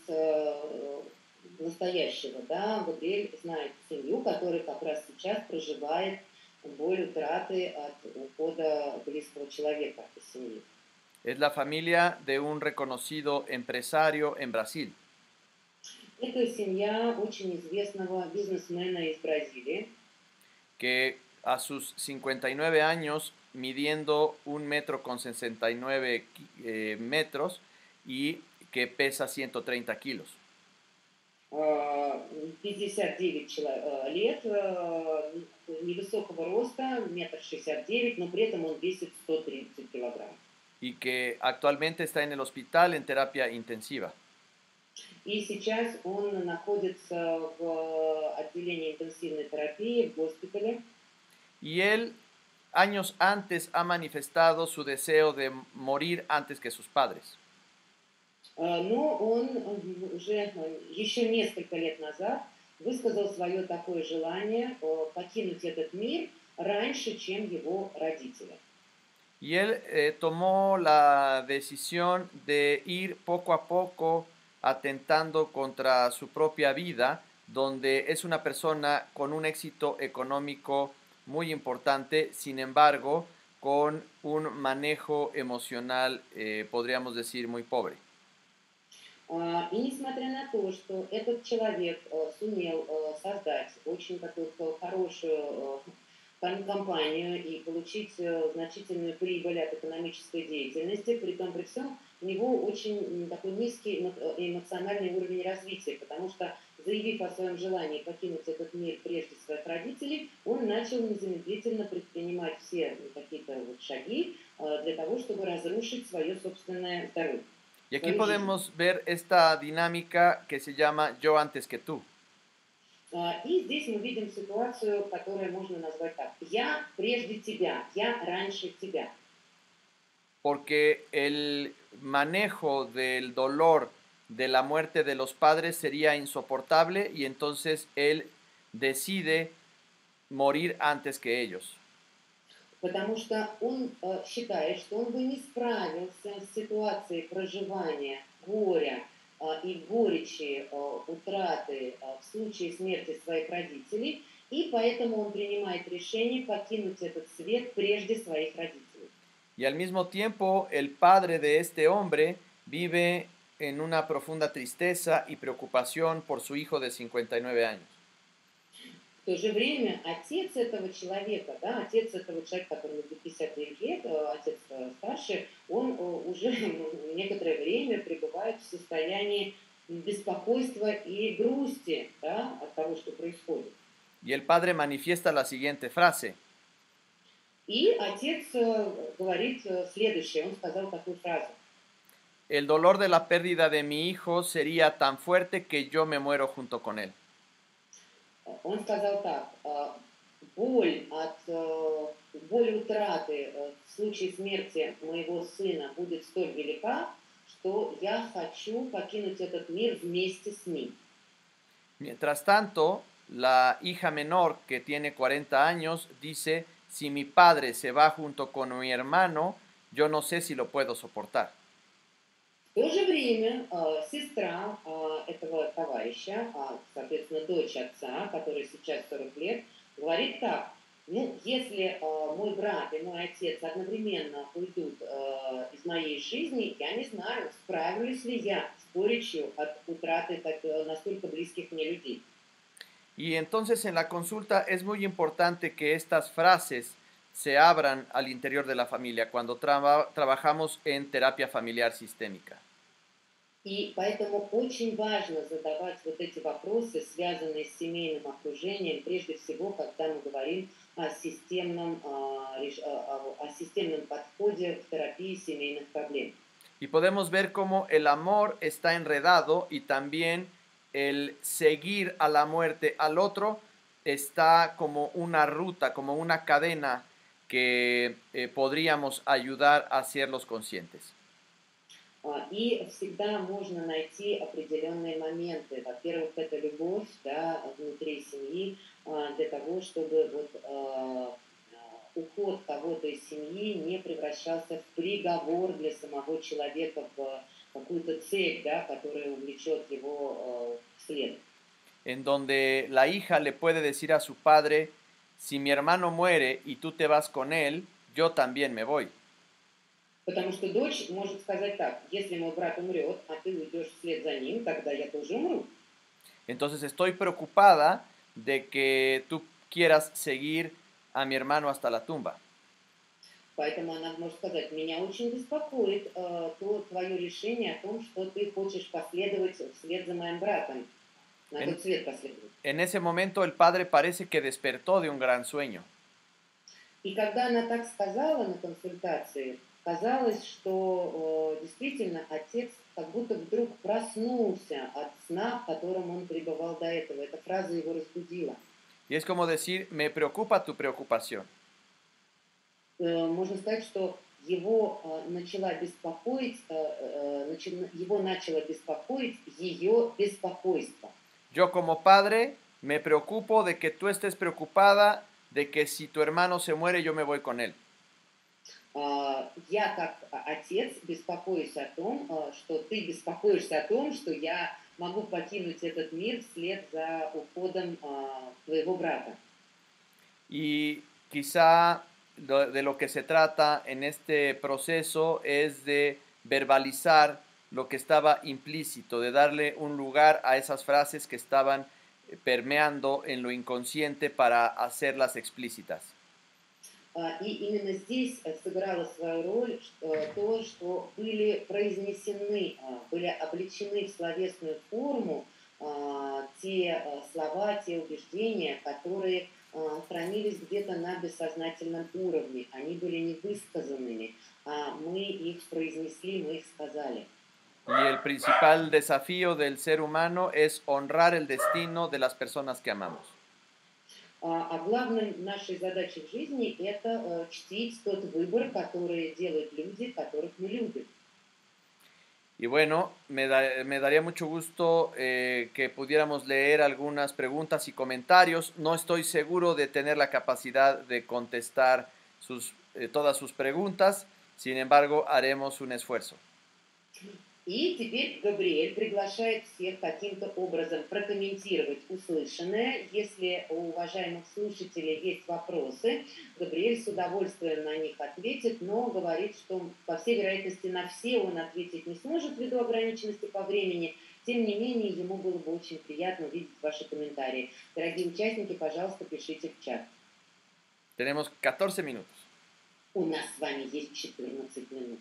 настоящего. Да? Габриэль знает семью, которая как раз сейчас проживает боль утраты от ухода близкого человека из семьи. Es la familia de un reconocido empresario en Brasil. Это семья очень известного бизнесмена из Бразилии, que a sus 59 años, midiendo 1,69 metros y que pesa 130 kilos. 59 лет, невысокого роста, 1,69 м, но при этом он весит 130 килограмм. Y que actualmente está en el hospital en terapia intensiva. И сейчас он находится в отделении интенсивной терапии в госпитале. Y él, años antes, ha manifestado su deseo de morir antes que sus padres. Но он уже еще несколько лет назад высказал свое такое желание покинуть этот мир раньше, чем его родители. Y él tomó la decisión de ir poco a poco atentando contra su propia vida, donde es una persona con un éxito económico muy importante, sin embargo, con un manejo emocional, podríamos decir, muy pobre. И несмотря на то, что этот человек сумел создать очень такую хорошую компанию и получить значительную прибыль от экономической деятельности, при том при всем у него очень такой низкий эмоциональный уровень развития, потому что, заявив о своем желании покинуть этот мир прежде своих родителей, он начал незамедлительно предпринимать все какие-то вот шаги для того, чтобы разрушить свое собственное здоровье. Y aquí podemos ver esta dinámica que se llama yo antes que tú. И здесь мы видим ситуацию, которую можно назвать так. Я прежде тебя, я раньше тебя. Porque el manejo del dolor de la muerte de los padres sería insoportable y entonces él decide morir antes que ellos. Потому что он считает, что он бы не справился с ситуацией проживания горя и горечи утраты в случае смерти своих родителей, и поэтому он принимает решение покинуть этот свет прежде своих родителей. Y al mismo tiempo, el padre de este hombre vive en una profunda tristeza y preocupación por su hijo de 59 años. В то же время отец этого человека, да, отец этого человека, которому до 59 лет, отец старший, он уже некоторое время пребывает в состоянии беспокойства и грусти, да, от того, что происходит. Y el padre manifiesta la siguiente frase: И отец говорит следующее, он сказал такую фразу. el dolor de la pérdida de mi hijo sería tan fuerte que yo me muero junto con él. Он сказал так, боль утраты в случае смерти моего сына будет столь велика, что я хочу покинуть этот мир вместе с ним. Mientras tanto, la hija menor, que tiene 40 años, dice: si mi padre se va junto con mi hermano, yo no sé si lo puedo soportar. В то же время сестра этого товарища, соответственно, дочь отца, которой сейчас 40 лет, говорит так, ну, если мой брат и мой отец одновременно уйдут из моей жизни, я не знаю, справлюсь ли я с горечью от утраты настолько близких мне людей. Y entonces en la consulta es muy importante que estas frases se abran al interior de la familia cuando trabajamos en terapia familiar sistémica. И поэтому очень важно задавать вот эти вопросы, связанные с семейным окружением, прежде всего, когда мы говорим о системном подходе в терапии семейных проблем. Y podemos ver cómo el amor está enredado y también el seguir a la muerte al otro está como una ruta, como una cadena que podríamos ayudar a hacerlos conscientes. И всегда можно найти определенные моменты. Во-первых, это любовь, да, внутри семьи, для того, чтобы уход кого-то из семьи не превращался в приговор для самого человека, в какую-то цель, да, которая увлечет его вслед. En donde la hija le puede decir a su padre: si mi hermano muere y tú te vas con él, yo también me voy. Потому что дочь может сказать так, если мой брат умрет, а ты уйдешь вслед за ним, тогда я тоже умру. Entonces estoy preocupada de que tú quieras seguir a mi hermano hasta la tumba. Поэтому она может сказать, меня очень беспокоит твое решение о том, что ты хочешь последовать вслед за моим братом, на тот свет последовать. En ese momento el padre parece que despertó de un gran sueño. И когда она так сказала на консультации, казалось, что действительно отец как будто вдруг проснулся от сна, в котором он пребывал до этого. Эта фраза его разбудила. Y es como decir: me preocupa tu preocupación. Можно сказать, что его начало беспокоить ее беспокойство. Yo como padre me preocupo de que tú estés preocupada de que si tu hermano se muere yo me voy con él. Я как отец беспокоюсь о том, что ты беспокоишься о том, что я могу покинуть этот мир вслед за уходом твоего брата. Y quizá de lo que se trata en este proceso es de verbalizar lo que estaba implícito, de darle un lugar a esas frases que estaban permeando en lo inconsciente para hacerlas explícitas. И именно здесь сыграло свою роль то, что были произнесены, были облечены в словесную форму те слова, те убеждения, которые хранились где-то на бессознательном уровне. Они были невысказанными, а мы их произнесли, мы их сказали. Y el principal desafío del ser humano es honrar el destino de las personas que amamos. А главной нашей задачей в жизни это чтить тот выбор, который делают люди, которых мы любим. Y bueno, me daría mucho gusto que pudiéramos leer algunas preguntas y comentarios. No estoy seguro de tener la capacidad de contestar todas sus preguntas, sin embargo, haremos un esfuerzo. И теперь Габриэль приглашает всех каким-то образом прокомментировать услышанное. Если у уважаемых слушателей есть вопросы, Габриэль с удовольствием на них ответит, но говорит, что, по всей вероятности, на все он ответить не сможет ввиду ограниченности по времени. Тем не менее, ему было бы очень приятно увидеть ваши комментарии. Дорогие участники, пожалуйста, пишите в чат. Tenemos 14 minutos. У нас с вами есть 14 минут.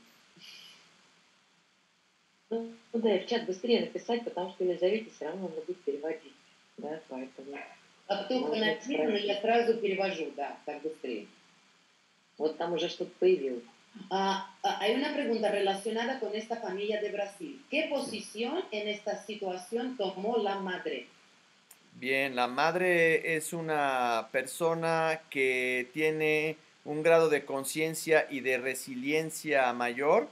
Ну да, и в чат быстрее написать, потому что Елизавете все равно надо будет переводить. Да, поэтому... Как только можно написано, спросить. я сразу перевожу, да, так быстрее. Вот там уже что-то появилось. Hay una pregunta relacionada con esta familia de Brasil. ¿Qué posición en esta situación tomó la madre? Bien, la madre es una persona que tiene un grado de conciencia y de resiliencia mayor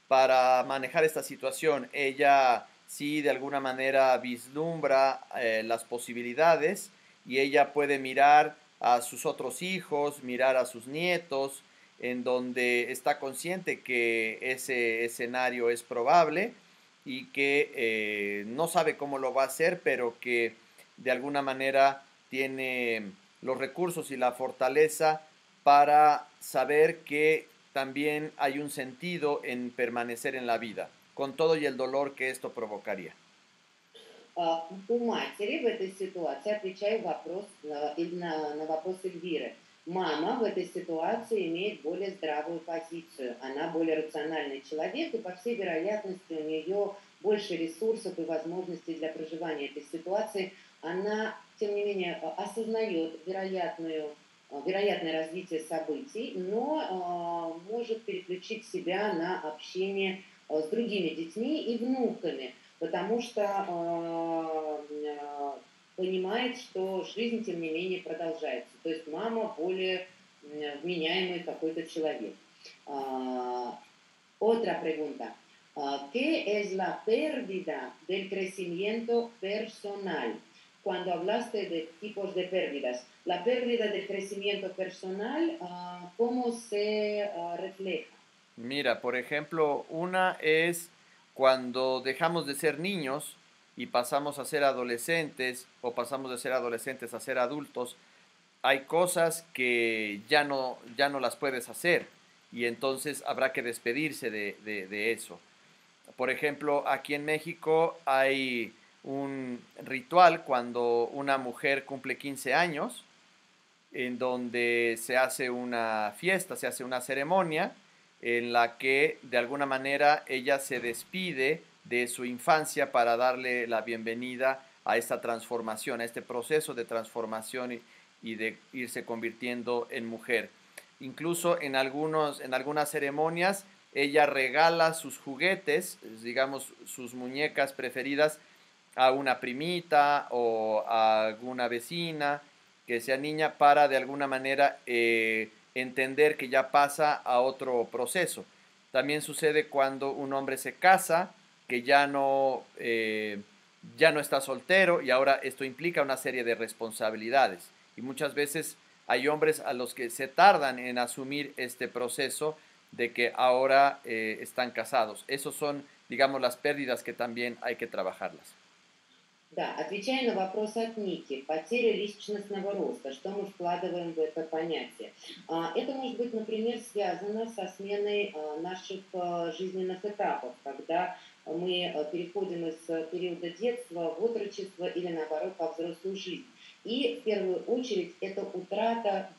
para manejar esta situación. Ella sí de alguna manera vislumbra las posibilidades y ella puede mirar a sus otros hijos, mirar a sus nietos, en donde está consciente que ese escenario es probable y que no sabe cómo lo va a hacer, pero que de alguna manera tiene los recursos y la fortaleza para saber que también hay un sentido en permanecer en la vida, con todo y el dolor que esto provocaría. У матери в этой ситуации, отвечаю вопрос, на вопрос Эльвиры, мама в этой ситуации имеет более здравую позицию. Она более рациональный человек, и по всей вероятности у нее больше ресурсов и возможностей для проживания этой ситуации. Она, тем не менее, осознает вероятное развитие событий, но может переключить себя на общение с другими детьми и внуками, потому что понимает, что жизнь, тем не менее, продолжается. То есть мама более вменяемый какой-то человек. Otra pregunta. ¿Qué es la pérdida del crecimiento personal? Cuando hablaste de tipos de pérdidas, la pérdida del crecimiento personal, ¿cómo se refleja? Mira, por ejemplo, una es cuando dejamos de ser niños y pasamos a ser adolescentes o pasamos de ser adolescentes a ser adultos, hay cosas que ya no las puedes hacer y entonces habrá que despedirse de eso. Por ejemplo, aquí en México hay un ritual cuando una mujer cumple 15 años, en donde se hace una fiesta, se hace una ceremonia en la que de alguna manera ella se despide de su infancia para darle la bienvenida a esta transformación, a este proceso de transformación y de irse convirtiendo en mujer. Incluso en algunas ceremonias ella regala sus juguetes, digamos sus muñecas preferidas, a una primita o a alguna vecina que sea niña para de alguna manera entender que ya pasa a otro proceso. También sucede cuando un hombre se casa, que ya no está soltero y ahora esto implica una serie de responsabilidades. Y muchas veces hay hombres a los que se tardan en asumir este proceso de que ahora están casados. Esos son, digamos, las pérdidas que también hay que trabajarlas. Да, отвечая на вопрос от Ники, потеря личностного роста, что мы вкладываем в это понятие? Это может быть, например, связано со сменой наших жизненных этапов, когда мы переходим из периода детства в отрочество или, наоборот, во взрослую жизнь. И в первую очередь это утрата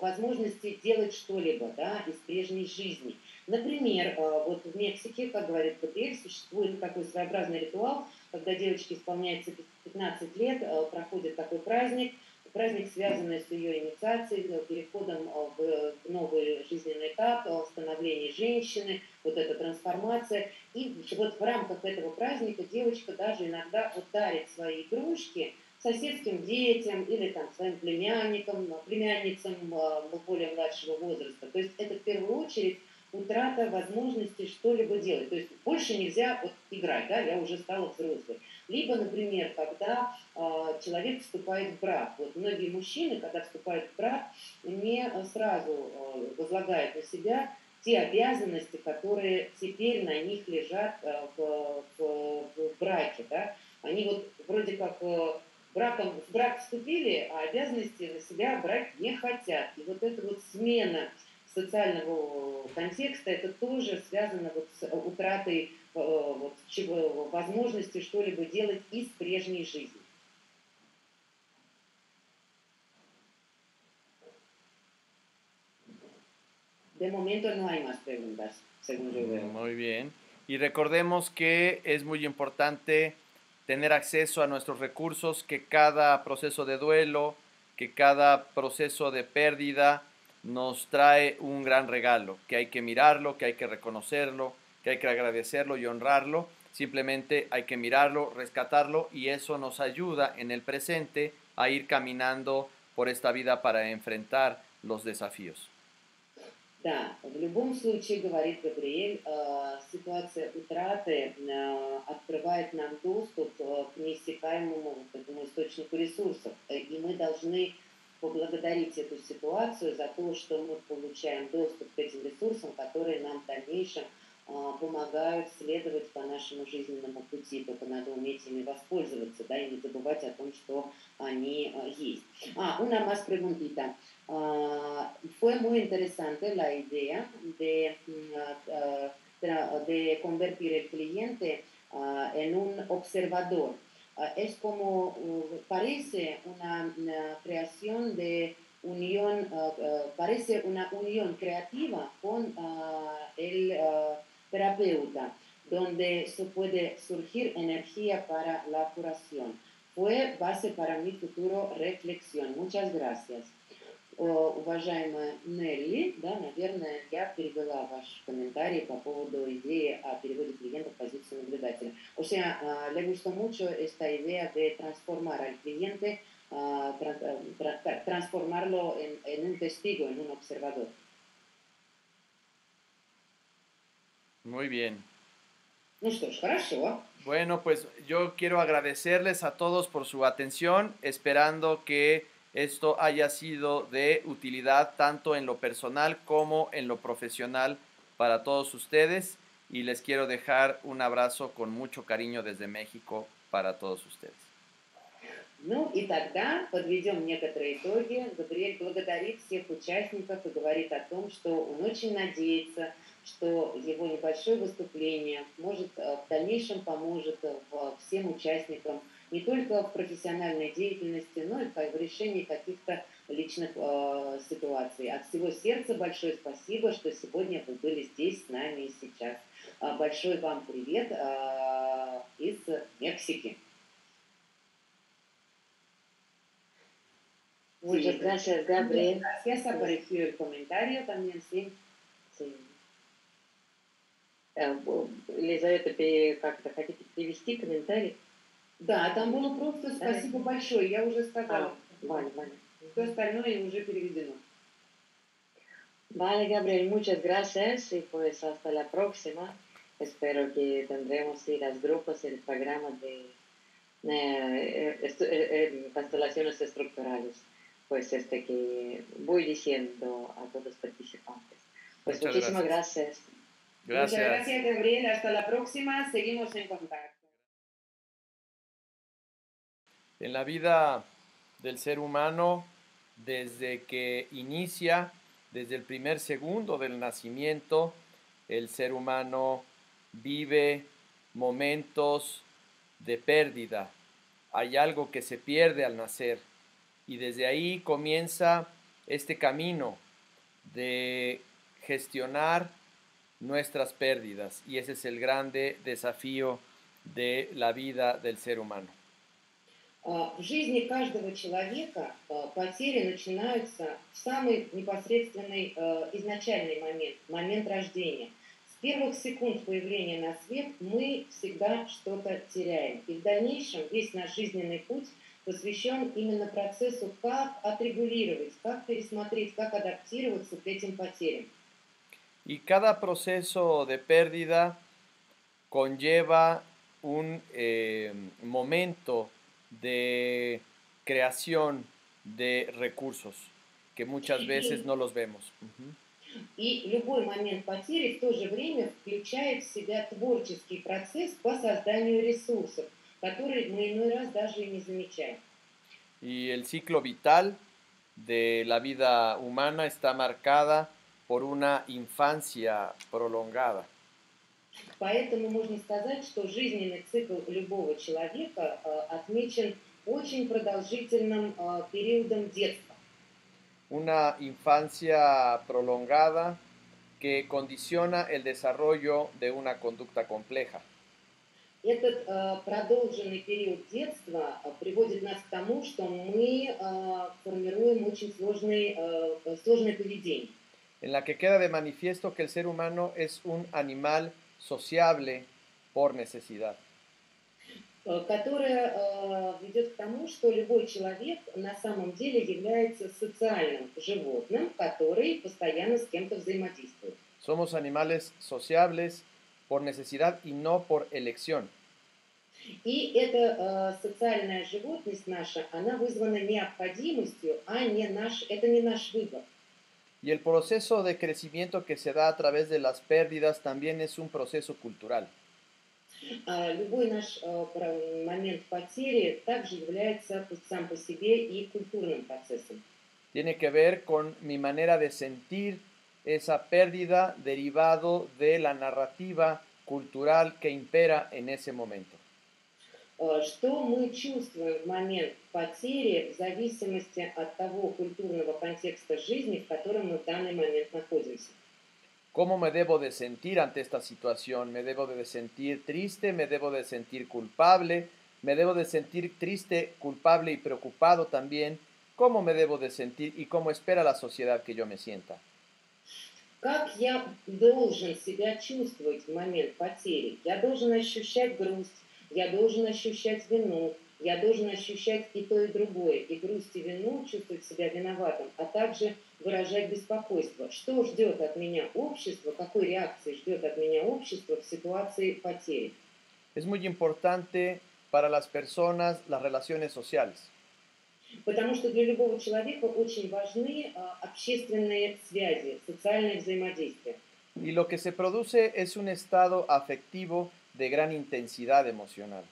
возможности делать что-либо, да, из прежней жизни. Например, вот в Мексике, как говорит Габриэль, существует такой своеобразный ритуал, когда девочке исполняется 15 лет, проходит такой праздник, связанный с ее инициацией, переходом в новый жизненный этап, становление женщины, вот эта трансформация. И вот в рамках этого праздника девочка даже иногда вот дарит свои игрушки соседским детям или там своим племянницам более младшего возраста. То есть это в первую очередь утрата возможности что-либо делать. То есть больше нельзя вот играть, да, я уже стала взрослой. Либо, например, когда человек вступает в брак. Вот многие мужчины, когда вступают в брак, не сразу возлагают на себя те обязанности, которые теперь на них лежат в браке. Да. Они вот вроде как в брак вступили, а обязанности на себя брать не хотят. И вот эта вот смена социального контекста, это тоже связано вот с утратой вот возможности что-либо делать из прежней жизни. De momento no hay más preguntas, según yo veo. Muy bien. Y recordemos que es muy importante tener acceso a nuestros recursos, que cada proceso de duelo, que cada proceso de pérdida nos trae un gran regalo, que hay que mirarlo, que hay que reconocerlo, que hay que agradecerlo y honrarlo. Simplemente hay que mirarlo, rescatarlo y eso nos ayuda en el presente a ir caminando por esta vida para enfrentar los desafíos. Да, в любом случае, говорит Габриэль, ситуация утраты открывает нам доступ к неиссякаемому к этому источнику ресурсов. И мы должны поблагодарить эту ситуацию за то, что мы получаем доступ к этим ресурсам, которые нам в дальнейшем помогают следовать по нашему жизненному пути. Только надо уметь ими воспользоваться, да, и не забывать о том, что они есть. Una más preguntita. Fue muy interesante la idea de convertir el cliente en un observador. Es como, parece una creación de unión, parece una unión creativa con el terapeuta, donde se puede surgir energía para la curación. Fue base para mi futuro reflexión. Muchas gracias. Уважаемая Нелли, да, наверное, я перевела ваш комментарий по поводу идеи о переводе клиента в позицию наблюдателя. O sea, le gustó mucho esta idea de transformar al cliente, transformarlo en un testigo, en un observador. Muy bien. Ну что ж, хорошо. Bueno, pues yo quiero agradecerles a todos por su atención, esperando que esto haya sido de utilidad tanto en lo personal como en lo profesional para todos ustedes y les quiero dejar un abrazo con mucho cariño desde México para todos ustedes. Ну и тогда подведем некоторые итоги. Габриэль благодарит всех участников и говорит о том, что он очень надеется, что его небольшое выступление может в дальнейшем поможет всем участникам не только в профессиональной деятельности, но и в решении каких-то личных ситуаций. От всего сердца большое спасибо, что сегодня вы были здесь с нами и сейчас. Большой вам привет из Мексики. Muchas gracias, Gabriel. Gracias, apareció el comentario también, sí. Sí. Елизавета, как-то хотите привести комментарий? Да, там было просто спасибо большое, я уже сказала. Vale. Все остальное уже переведено. Vale, Gabriel, muchas gracias y pues hasta la próxima. Espero que tendremos las grupos, el programa de constelaciones estructurales, pues que voy diciendo a todos los participantes. Pues muchísimas gracias. Muchas gracias, Gabriel. Hasta la próxima. Seguimos en contacto. En la vida del ser humano, desde que inicia, desde el primer segundo del nacimiento, el ser humano vive momentos de pérdida. Hay algo que se pierde al nacer y desde ahí comienza este camino de gestionar nuestras pérdidas y ese es el grande desafío de la vida del ser humano. В жизни каждого человека потери начинаются в самый непосредственный изначальный момент рождения. С первых секунд появления на свет мы всегда что-то теряем. И в дальнейшем весь наш жизненный путь посвящен именно процессу, как отрегулировать, как пересмотреть, как адаптироваться к этим потерям. Y cada proceso de pérdida conlleva un momento de creación de recursos que muchas veces no los vemos. И любой момент потери в то же время включает в себя творческий процесс по созданию ресурсов, который мы иной раз даже и не замечаем. Y el ciclo vital de la vida humana está marcada por una infancia prolongada. Поэтому можно сказать, что жизненный цикл любого человека отмечен очень продолжительным периодом детства. Una infancia prolongada que condiciona el desarrollo de una conducta compleja. Этот продолженный период детства приводит нас к тому, что мы формируем очень сложное поведение. En la que queda de manifiesto que el ser humano es un animal sociable por necesidad. Которая ведет к тому, что любой человек на самом деле является социальным животным, который постоянно с кем-то взаимодействует. Somos animales sociables por necesidad y no por elección. И эта социальная животность наша, она вызвана необходимостью, это не наш выбор. Y el proceso de crecimiento que se da a través de las pérdidas también es un proceso cultural. Любой наш момент потери также является сам по себе и культурным процессом. Tiene que ver con mi manera de sentir esa pérdida derivado de la narrativa cultural que impera en ese momento. Что мы чувствуем в момент потери в зависимости от того культурного контекста жизни, в котором мы в данный момент находимся. ¿Cómo me debo de sentir ante esta situación? ¿Me debo de sentir triste? ¿Me debo de sentir culpable? ¿Me debo de sentir triste, culpable y preocupado también? ¿Cómo me debo de sentir y cómo espera la sociedad que yo me sienta? Как я должен себя чувствовать в момент потери? Я должен ощущать грусть, я должен ощущать вину, я должен ощущать и то, и другое, и грусть, и вину, чувствовать себя виноватым, а также выражать беспокойство. Что ждет от меня общество, какой реакции ждет от меня общество в ситуации потери? Es muy importante para las personas las relaciones sociales. Потому что для любого человека очень важны общественные связи, социальное взаимодействие. Y lo que se produce es un estado afectivo de gran intensidad emocional.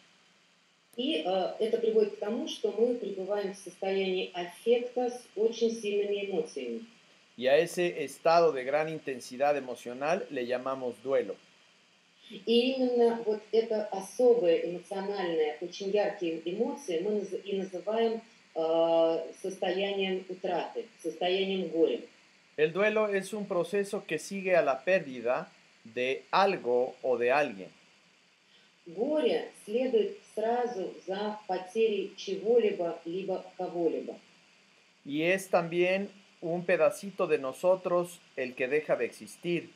И это приводит к тому, что мы пребываем в состоянии аффекта с очень сильными эмоциями. Y a ese estado de gran intensidad emocional le llamamos duelo. И именно вот это особые эмоциональные, очень яркие эмоции мы и называем состоянием утраты, состоянием горя. El duelo es un proceso que sigue a la pérdida de algo o de alguien. Горе следует сразу за потерей чего-либо, либо кого-либо. Y es también un pedacito de nosotros el que deja de existir,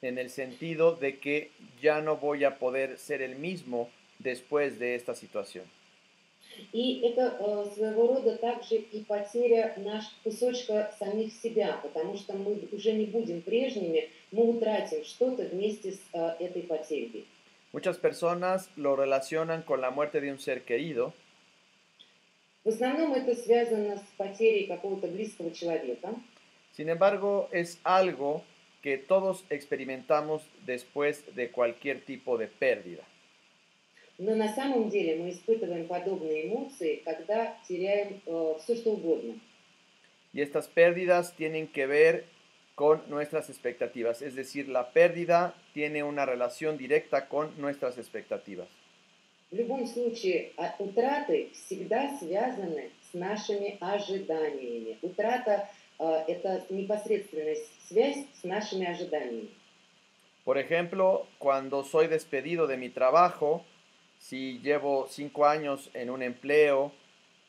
en el sentido de que ya no voy a poder ser el mismo después de esta situación. И это своего рода также и потеря кусочка самих себя, потому что мы уже не будем прежними, мы утратим что-то вместе с этой потерей. Muchas personas lo relacionan con la muerte de un ser querido. В основном это связано с потерей какого-то близкого человека. Sin embargo, es algo que todos experimentamos después de cualquier tipo de pérdida. Но на самом деле мы испытываем подобные эмоции, когда теряем все, что угодно. Y estas pérdidas tienen que ver con nuestras expectativas, es decir, la pérdida tiene una relación directa con nuestras expectativas. В любом случае, утраты всегда связаны с нашими ожиданиями. Утрата это непосредственная связь с нашими ожиданиями. Por ejemplo, cuando soy despedido de mi trabajo, si llevo 5 años en un empleo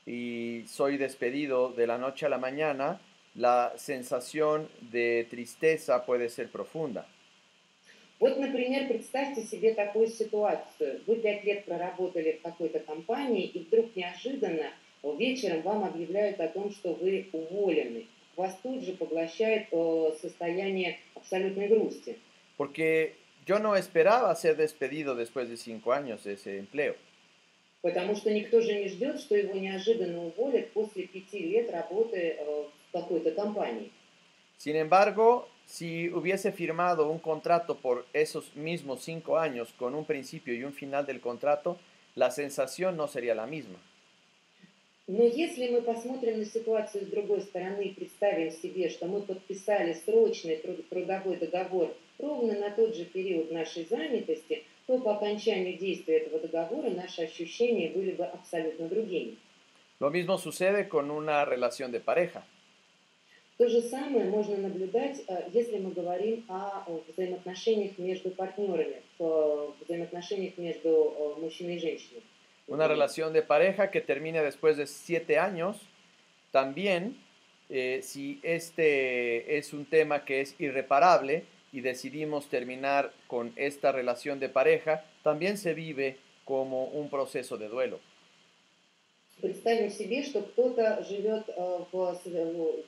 y soy despedido de la noche a la mañana, la sensación de tristeza puede ser profunda. Вот, например, представьте себе такую ситуацию. Вы 5 лет проработали в какой-то компании, и вдруг неожиданно вечером вам объявляют о том, что вы уволены. Вас тут же поглощает состояние абсолютной грусти. Porque yo no esperaba ser despedido después de 5 años de ese empleo. Потому что никто же не ждет, что его неожиданно уволят после 5 лет работы в какой-то компании. Sin embargo, si hubiese firmado un contrato por esos mismos 5 años con un principio y un final del contrato, la sensación no sería la misma. Но если мы посмотрим на ситуацию с другой стороны и представим себе, что мы подписали срочный трудовой договор ровно на тот же период нашей занятости, то по окончанию действия этого договора наши ощущения были бы абсолютно другими. Lo mismo sucede con una relación de pareja. То же самое можно наблюдать, если мы говорим о взаимоотношениях между партнерами, взаимоотношениях между мужчиной и женщиной. Una Например. relación de pareja que termine después de 7 años, también, si este es un tema que es irreparable y decidimos terminar con esta relación de pareja, también se vive como un proceso de duelo. Представим себе, что кто-то живет, у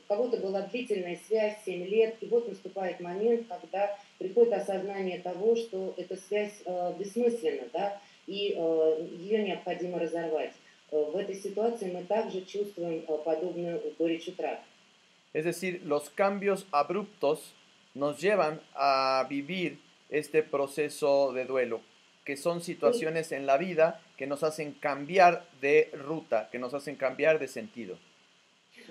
кого-то была длительная связь 7 лет, и вот наступает момент, когда приходит осознание того, что эта связь бессмысленна, да, и ее необходимо разорвать. В этой ситуации мы также чувствуем подобную горечь утраты. Es decir, los cambios abruptos nos llevan a vivir este proceso de duelo, que son situaciones en la vida que nos hacen cambiar de ruta, que nos hacen cambiar de sentido.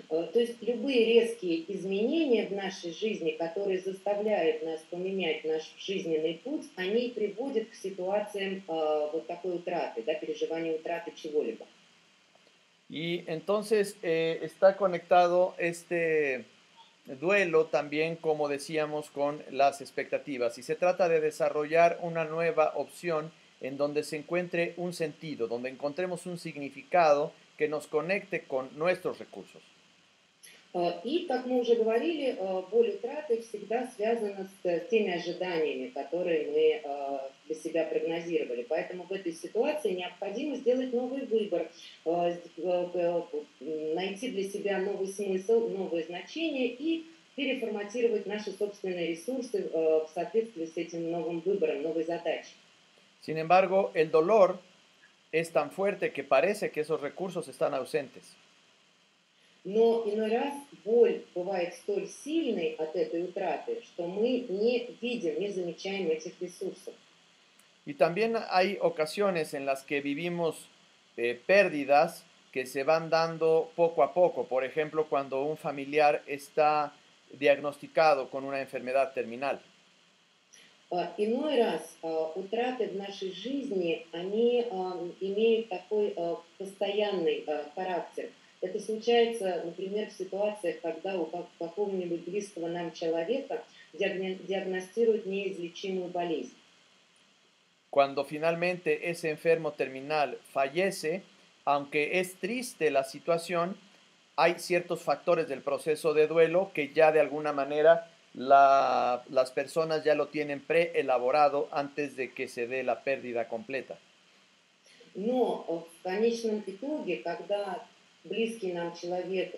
То есть любые резкие изменения в нашей жизни, которые заставляют нас поменять наш жизненный путь, они приводят к ситуациям вот такой утраты, да, переживания утраты чего-либо. Y entonces está conectado este duelo también, como decíamos, con las expectativas. Y se trata de desarrollar una nueva opción en donde se encuentre un sentido, donde encontremos un significado que nos conecte con nuestros recursos. И, как мы уже говорили, боль утраты всегда связана с теми ожиданиями, которые мы для себя прогнозировали. Поэтому в этой ситуации необходимо сделать новый выбор, найти для себя новый смысл, новое значение и переформатировать наши собственные ресурсы в соответствии с этим новым выбором, новой задачей. Sin embargo, el dolor es tan fuerte que parece que esos recursos están ausentes. Но иной раз боль бывает столь сильной от этой утраты, что мы не видим, не замечаем этих ресурсов. Y también hay ocasiones en las que vivimos pérdidas que se van dando poco a poco. Por ejemplo, cuando un familiar está diagnosticado con una enfermedad terminal. Иной раз утраты в нашей жизни, они имеют такой постоянный характер. Это случается, например, в ситуациях, когда у какого-нибудь близкого нам человека диагностируют неизлечимую болезнь. Cuando finalmente ese enfermo terminal fallece, aunque es triste la situación, hay ciertos factores del proceso de duelo que ya de alguna manera las personas ya lo tienen preelaborado antes de que se dé la pérdida completa. Но в конечном итоге, когда близкий нам человек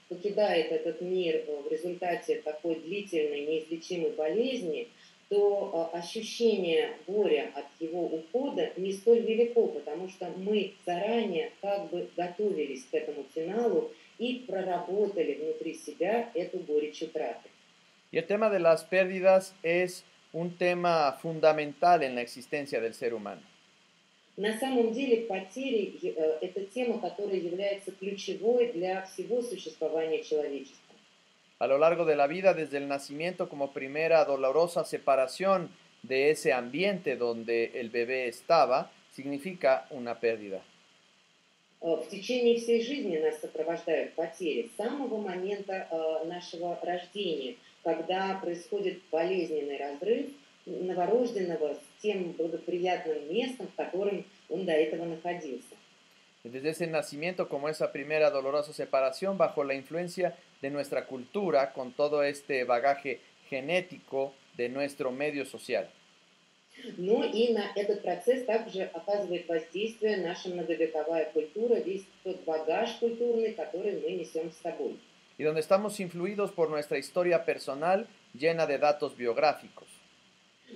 покидает этот мир в результате такой длительной неизлечимой болезни, то ощущение горя от его ухода не столь велико, потому что мы заранее как бы готовились к этому финалу и проработали внутри себя эту горечь утраты. Y el tema de las pérdidas es un tema fundamental en la existencia del ser humano. На самом деле потери – это тема, которая является ключевой для всего существования человечества. A lo largo de la vida, desde el nacimiento como primera dolorosa separación de ese ambiente donde el bebé estaba, significa una pérdida. В течение всей жизни нас сопровождают потери с самого момента нашего рождения, когда происходит болезненный разрыв новорожденного с тем благоприятным местом, в котором он до этого находился. Desde ese nacimiento como esa primera dolorosa separación bajo la influencia de nuestra cultura con todo este bagaje genético de nuestro medio social. Но и на этот процесс также оказывает воздействие наша многовековая культура, весь тот багаж культурный, который мы несем с собой. Y donde estamos influidos por nuestra historia personal llena de datos biográficos.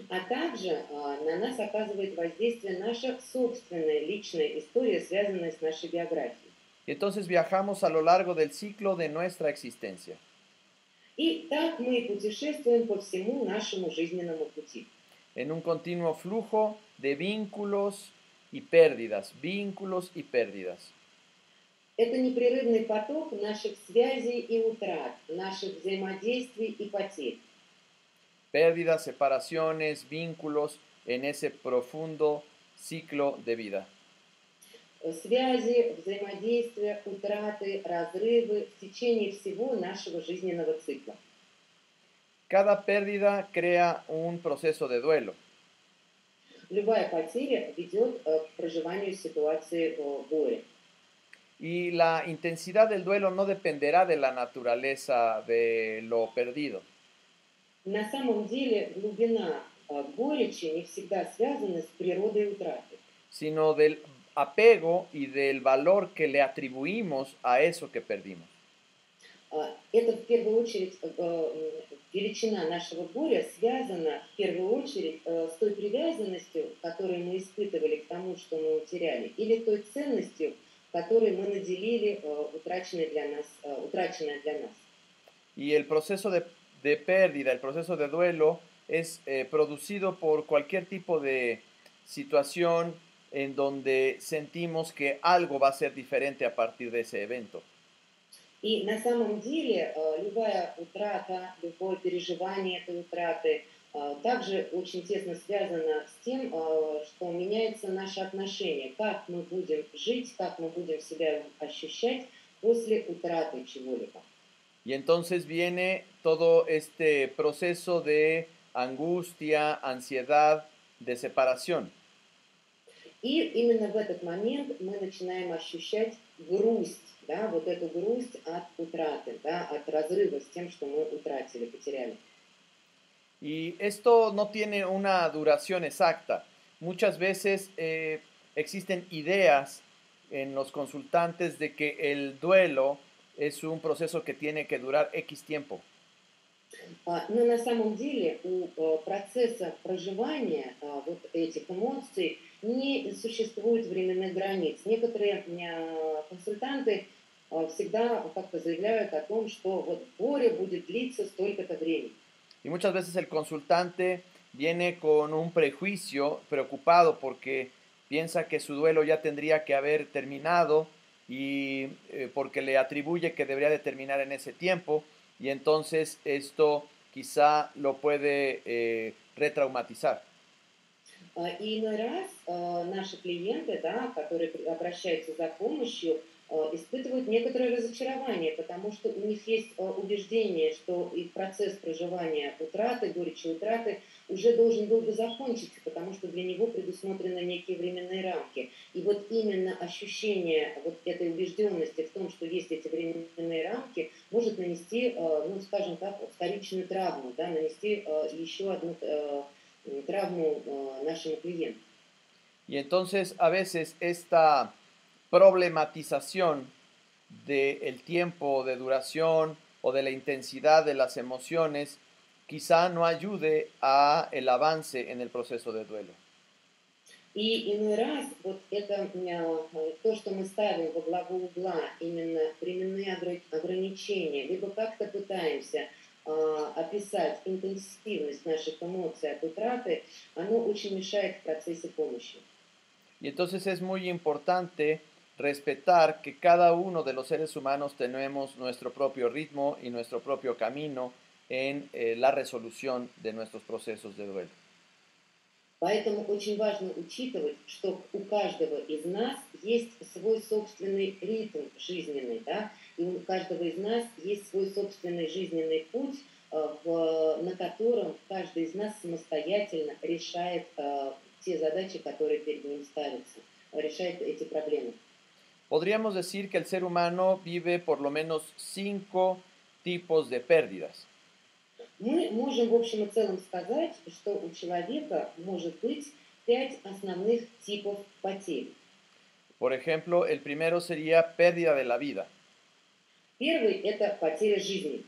А также на нас оказывает воздействие наша собственная личная история, связанная с нашей биографией. Y entonces viajamos a lo largo del ciclo de nuestra existencia. И так мы путешествуем по всему нашему жизненному пути. En un continuo flujo de vínculos y pérdidas, vínculos y pérdidas. Это непрерывный поток наших связей и утрат, наших взаимодействий и потерь. Pérdidas, separaciones, vínculos en ese profundo ciclo de vida. Связи, взаимодействия, утраты, разрывы в течение всего нашего жизненного цикла. Cada pérdida crea un proceso de duelo. Любая потеря ведет к проживанию ситуации горя. Y la intensidad del duelo no dependerá de la naturaleza de lo perdido, На самом деле глубина горечи не всегда связана с природой утраты, sino del apego y del valor que le atribuimos a eso que perdimos. Это в первую очередь величина нашего горя связана в первую очередь с той привязанностью, которую мы испытывали к тому, что мы утеряли, или той ценностью, которой мы наделили утраченной для нас. Y el proceso de pérdida, el proceso de duelo es producido por cualquier tipo de situación en donde sentimos que algo va a ser diferente a partir de ese evento. И на самом деле любая утрата, любое переживание этой утраты также очень тесно связано с тем, что меняется наше отношение, как мы будем жить, как мы будем себя ощущать после утраты чего-либо. Y entonces viene todo este proceso de angustia, ansiedad, de separación. И именно в этот момент мы начинаем ощущать грусть, да, вот эту грусть от утраты, да, от разрыва с тем, что мы утратили, потеряли. Y esto no tiene una duración exacta. Muchas veces existen ideas en los consultantes de que el duelo es un proceso que tiene que durar X tiempo. Но на самом деле у процесса проживания вот этих эмоций не существует временных границ. Некоторые консультанты всегда как-то заявляют о том, что вот горе будет длиться столько-то времени. Y muchas veces el consultante viene con un prejuicio, preocupado porque piensa que su duelo ya tendría que haber terminado y porque le atribuye que debería de terminar en ese tiempo y entonces esto quizá lo puede retraumatizar. И иной раз наши клиенты, да, которые обращаются за помощью, испытывают некоторое разочарование, потому что у них есть убеждение, что их процесс проживания утраты, горечи утраты уже должен был бы закончиться, потому что для него предусмотрены некие временные рамки. И вот именно ощущение вот этой убежденности в том, что есть эти временные рамки, может нанести, ну, скажем так, вторичную травму, да, нанести еще одну травму нашему клиенту. Y entonces a veces esta problematización del tiempo de duración o de la intensidad de las emociones quizá no ayude a el avance en el proceso de duelo. И иной раз вот это то, что мы ставим во главу угла, именно временные ограничения, либо как-то пытаемся описать интенсивность наших эмоций от утраты, оно очень мешает в процессе помощи. Y entonces es muy importante respetar que cada uno de los seres humanos tenemos nuestro propio ritmo y nuestro propio camino en la resolución de nuestros procesos de duelo. Поэтому очень важно учитывать, что у каждого из нас есть свой собственный ритм жизненный, да, и у каждого из нас есть свой собственный жизненный путь, на котором каждый из нас самостоятельно решает те задачи, которые перед ним ставятся, решает эти проблемы. Podríamos decir que el ser humano vive por lo menos 5 tipos de pérdidas. Мы можем в общем и целом сказать, что у человека может быть 5 основных типов потерь. Por ejemplo, el primero sería pérdida de la vida. Первый – это потеря жизни.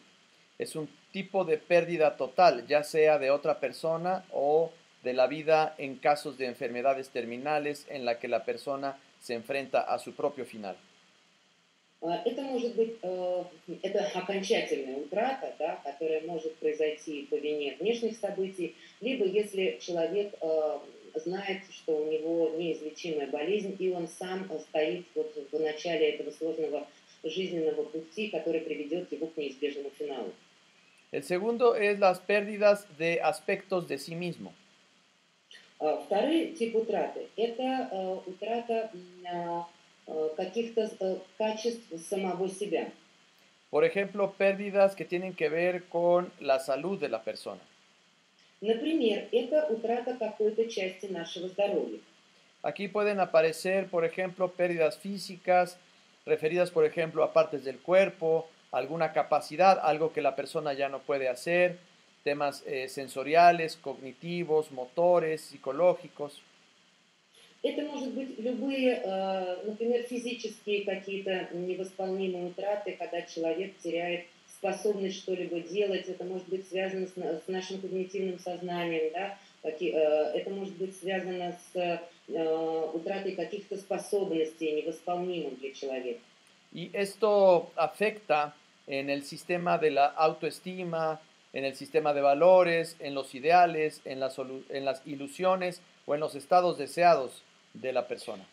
Es un tipo de pérdida total, ya sea de otra persona o de la vida en casos de enfermedades terminales en la que la persona se enfrenta a su propio final. Это может быть это окончательная утрата, да, которая может произойти по вине внешних событий, либо если человек знает, что у него неизлечимая болезнь, и он сам стоит вот в начале этого сложного жизненного пути, который приведет его к неизбежному финалу. El segundo es las pérdidas de aspectos de sí mismo. Второй тип утраты – это утрата каких-то качеств самого себя. Por ejemplo, pérdidas que tienen que ver con la salud de la persona. Например, это утрата какой-то части нашего здоровья. Aquí pueden aparecer, por ejemplo, pérdidas físicas, referidas, por ejemplo, a partes del cuerpo, alguna capacidad, algo que la persona ya no puede hacer, temas sensoriales, cognitivos, motores, psicológicos. Это может быть любые, например, физические какие-то невосполнимые утраты, когда человек теряет способность что-либо делать. Это может быть связано с нашим когнитивным сознанием, да? Это может быть связано с утратой каких-то способностей, невосполнимых для человека. Y esto afecta en el sistema de la autoestima, en el sistema de valores, en los ideales, en las ilusiones o en los estados deseados de la persona.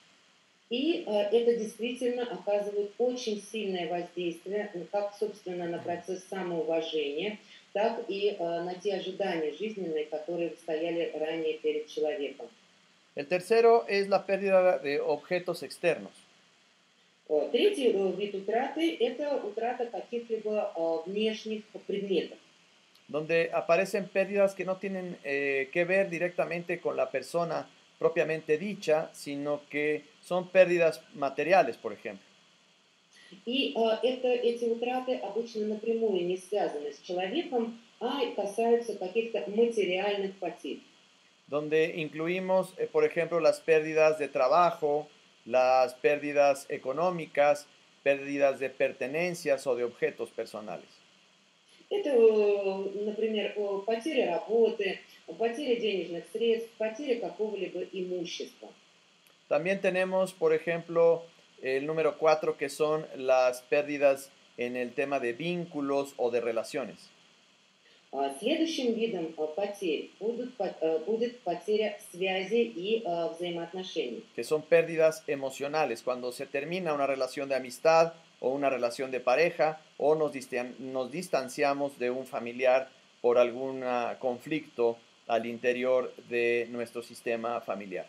И это действительно оказывает очень сильное воздействие, как, собственно, на процесс самоуважения, так и на те ожидания жизненные, которые стояли ранее перед человеком. El tercero es la pérdida de objetos externos. Третий вид утраты – это утрата каких-либо внешних предметов. Donde aparecen pérdidas que no tienen que ver directamente con la persona propiamente dicha, sino que son pérdidas materiales, por ejemplo. И эти утраты обычно напрямую не связаны с человеком, а касаются каких-то материальных потерь. Donde incluimos, por ejemplo, las pérdidas de trabajo, las pérdidas económicas, pérdidas de pertenencias o de objetos personales. Это, например, потеря работы, потеря денежных средств, потеря какого-либо имущества. También tenemos, por ejemplo, el número 4, que son las pérdidas en el tema de vínculos o de relaciones. Следующим видом потерь будет потеря связи и взаимоотношений. Que son pérdidas emocionales, cuando se termina una relación de amistad o una relación de pareja o nos distanciamos de un familiar por algún conflicto al interior de nuestro sistema familiar.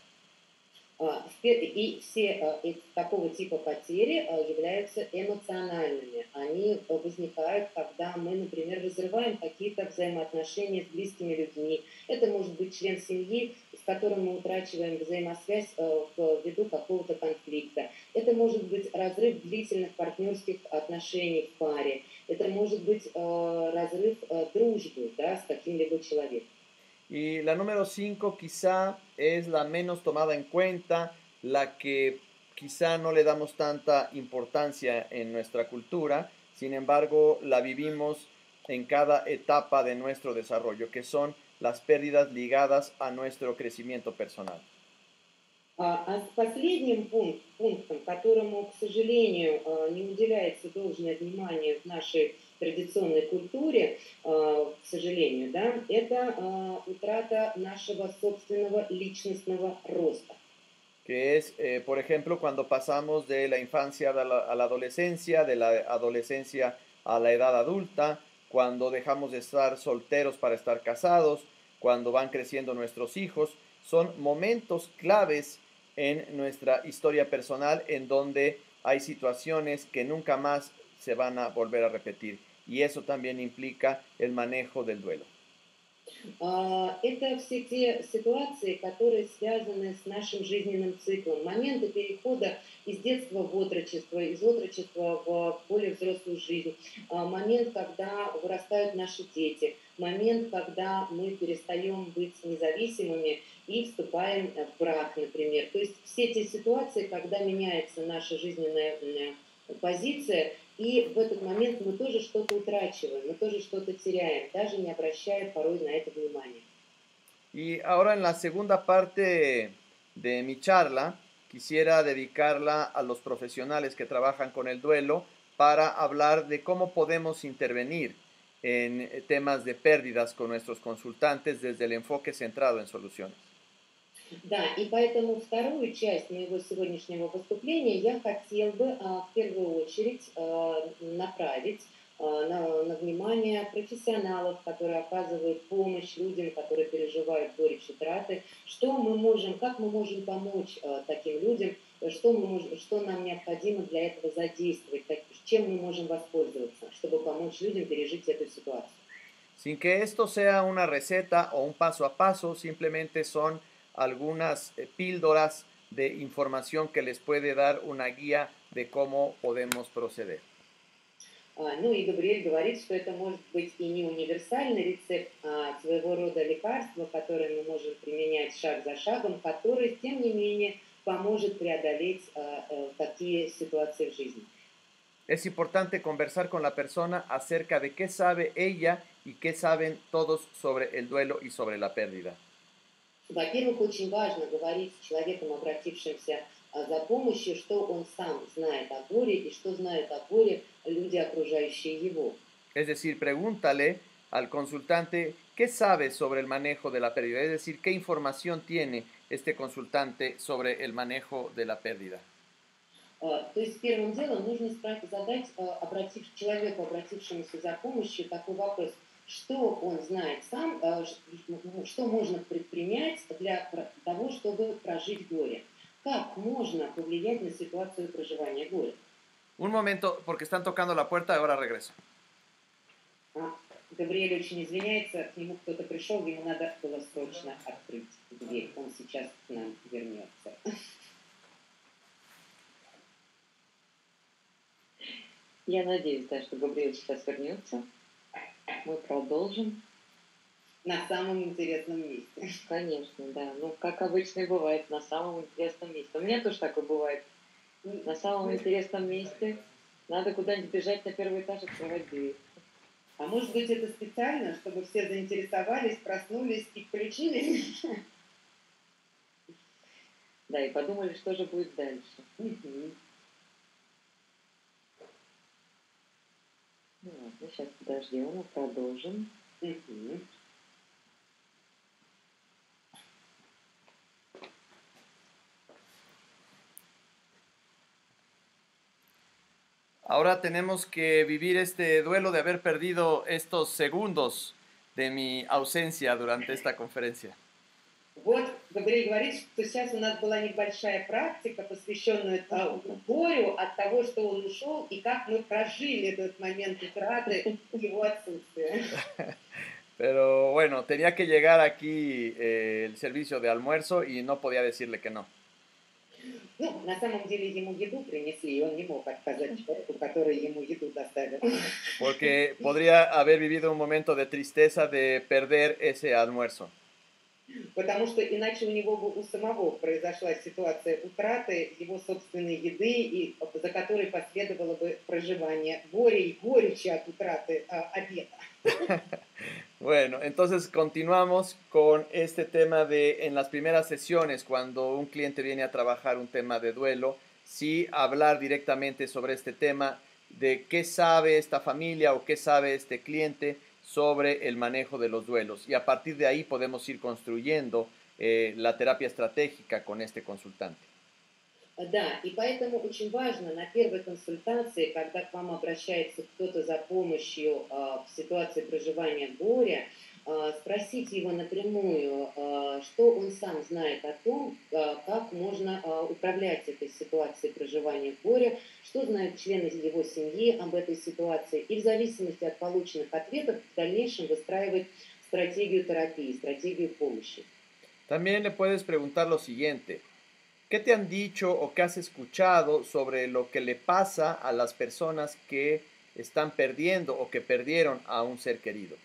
И все такого типа потери являются эмоциональными. Они возникают, когда мы, например, разрываем какие-то взаимоотношения с близкими людьми. Это может быть член семьи, с которым мы утрачиваем взаимосвязь ввиду какого-то конфликта. Это может быть разрыв длительных партнерских отношений в паре. Это может быть разрыв дружбы, да, с каким-либо человеком. Y la número 5 quizá es la menos tomada en cuenta, la que quizá no le damos tanta importancia en nuestra cultura, sin embargo la vivimos en cada etapa de nuestro desarrollo, que son las pérdidas ligadas a nuestro crecimiento personal. Последним пунктом, которому, к сожалению, не уделяется должное внимание в нашей традиционной культуре, к сожалению, да, это утрата нашего собственного личностного роста. Que es, por ejemplo, cuando pasamos de la infancia a la adolescencia, de la adolescencia a la edad adulta, cuando dejamos de estar solteros para estar casados, cuando van creciendo nuestros hijos, son momentos claves en nuestra historia personal en donde hay situaciones que nunca más se van a volver a repetir. Y eso también implica el manejo del duelo. Это все те ситуации, которые связаны с нашим жизненным циклом. Моменты перехода из детства в отрочество, из отрочества в более взрослую жизнь. Момент, когда вырастают наши дети. Момент, когда мы перестаем быть независимыми и вступаем в брак, например. То есть все те ситуации, когда меняется наша жизненная позиция, и в этот момент мы тоже что-то утрачиваем, мы тоже что-то теряем, даже не обращая порой на это внимания. Y ahora en la segunda parte de mi charla, quisiera dedicarla a los profesionales que trabajan con el duelo para hablar de cómo podemos intervenir en temas de pérdidas con nuestros consultantes desde el enfoque centrado en soluciones. Да, и поэтому вторую часть моего сегодняшнего выступления я хотел бы в первую очередь направить на внимание профессионалов, которые оказывают помощь людям, которые переживают горечь и траты, как мы можем помочь таким людям, что нам необходимо для этого задействовать, чем мы можем воспользоваться, чтобы помочь людям пережить эту ситуацию. Sin que esto sea una receta o un paso a paso, simplemente son algunas píldoras de información que les puede dar una guía de cómo podemos proceder. Ну и Габриэль говорит, что это может быть и не универсальный рецепт, а своего рода лекарство, которое мы можем применять шаг за шагом, который, тем не менее, поможет преодолеть такие ситуации в жизни. Es importante conversar con la persona acerca de qué sabe ella y qué saben todos sobre el duelo y sobre la pérdida. Во-первых, очень важно говорить с человеком, обратившимся за помощью, что он сам знает о горе и что знают о горе люди, окружающие его. Es decir, pregúntale al consultante qué sabe sobre el manejo de la pérdida, es decir, qué información tiene este consultante sobre el manejo de la pérdida. То есть первым делом нужно задать человеку, обратившемуся за помощью, такой вопрос, что он знает сам, что можно предпринять для того, чтобы прожить горе. Как можно повлиять на ситуацию проживания горя? Un momento, porque están tocando la puerta y ahora regreso. Габриэль очень извиняется, к нему кто-то пришел, ему надо было срочно открыть дверь. Он сейчас к нам вернется. Я надеюсь, да, что Габриэль сейчас вернется. Мы продолжим. На самом интересном месте. Конечно, да. Ну, как обычно и бывает, на самом интересном месте. У меня тоже такое бывает. На самом интересном месте надо куда-нибудь бежать на первый этаж, открывать дверь. А может быть, это специально, чтобы все заинтересовались, проснулись и включились? Да, и подумали, что же будет дальше. Ну ладно, сейчас подождем, мы продолжим. Ahora tenemos que vivir este duelo de haber perdido estos segundos de mi ausencia durante esta conferencia. Вот Габриэль говорит, что сейчас у нас была небольшая практика, посвященная горю от того, что он ушел, и как мы прожили этот момент утраты его отсутствия. Pero bueno, tenía que llegar aquí el servicio de almuerzo y no podía decirle que no. Ну, на самом деле ему еду принесли, и он не мог отказать человеку, который ему еду доставил. Porque podría haber vivido un momento de tristeza de perder ese almuerzo. Потому что иначе у него у самого произошла ситуация утраты его собственной еды, и за которой последовало бы проживание горя и горечи от утраты обеда. Bueno, entonces continuamos con este tema de en las primeras sesiones, cuando un cliente viene a trabajar un tema de duelo, sí hablar directamente sobre este tema de qué sabe esta familia o qué sabe este cliente sobre el manejo de los duelos. Y a partir de ahí podemos ir construyendo la terapia estratégica con este consultante. Да, и поэтому очень важно на первой консультации, когда к вам обращается кто-то за помощью в ситуации проживания горя, спросить его напрямую, что он сам знает о том, как можно управлять этой ситуацией проживания горя, что знают члены его семьи об этой ситуации, и в зависимости от полученных ответов в дальнейшем выстраивать стратегию терапии, стратегию помощи. También le puedes preguntar lo siguiente. ¿Qué te han dicho o qué has escuchado sobre lo que le pasa a las personas que están perdiendo o que perdieron a un ser querido?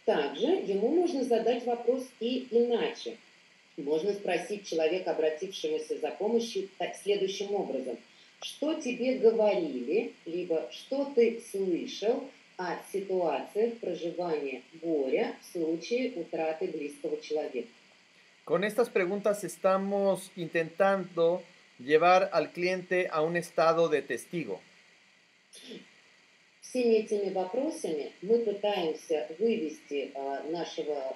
Также ему можно задать вопрос и иначе. Можно спросить человека, обратившегося за помощью, следующим образом. Что тебе говорили, либо что ты слышал о ситуациях проживания горя в случае утраты близкого человека? Con estas preguntas estamos intentando llevar al cliente a un estado de testigo. Всеми этими вопросами мы пытаемся вывести нашего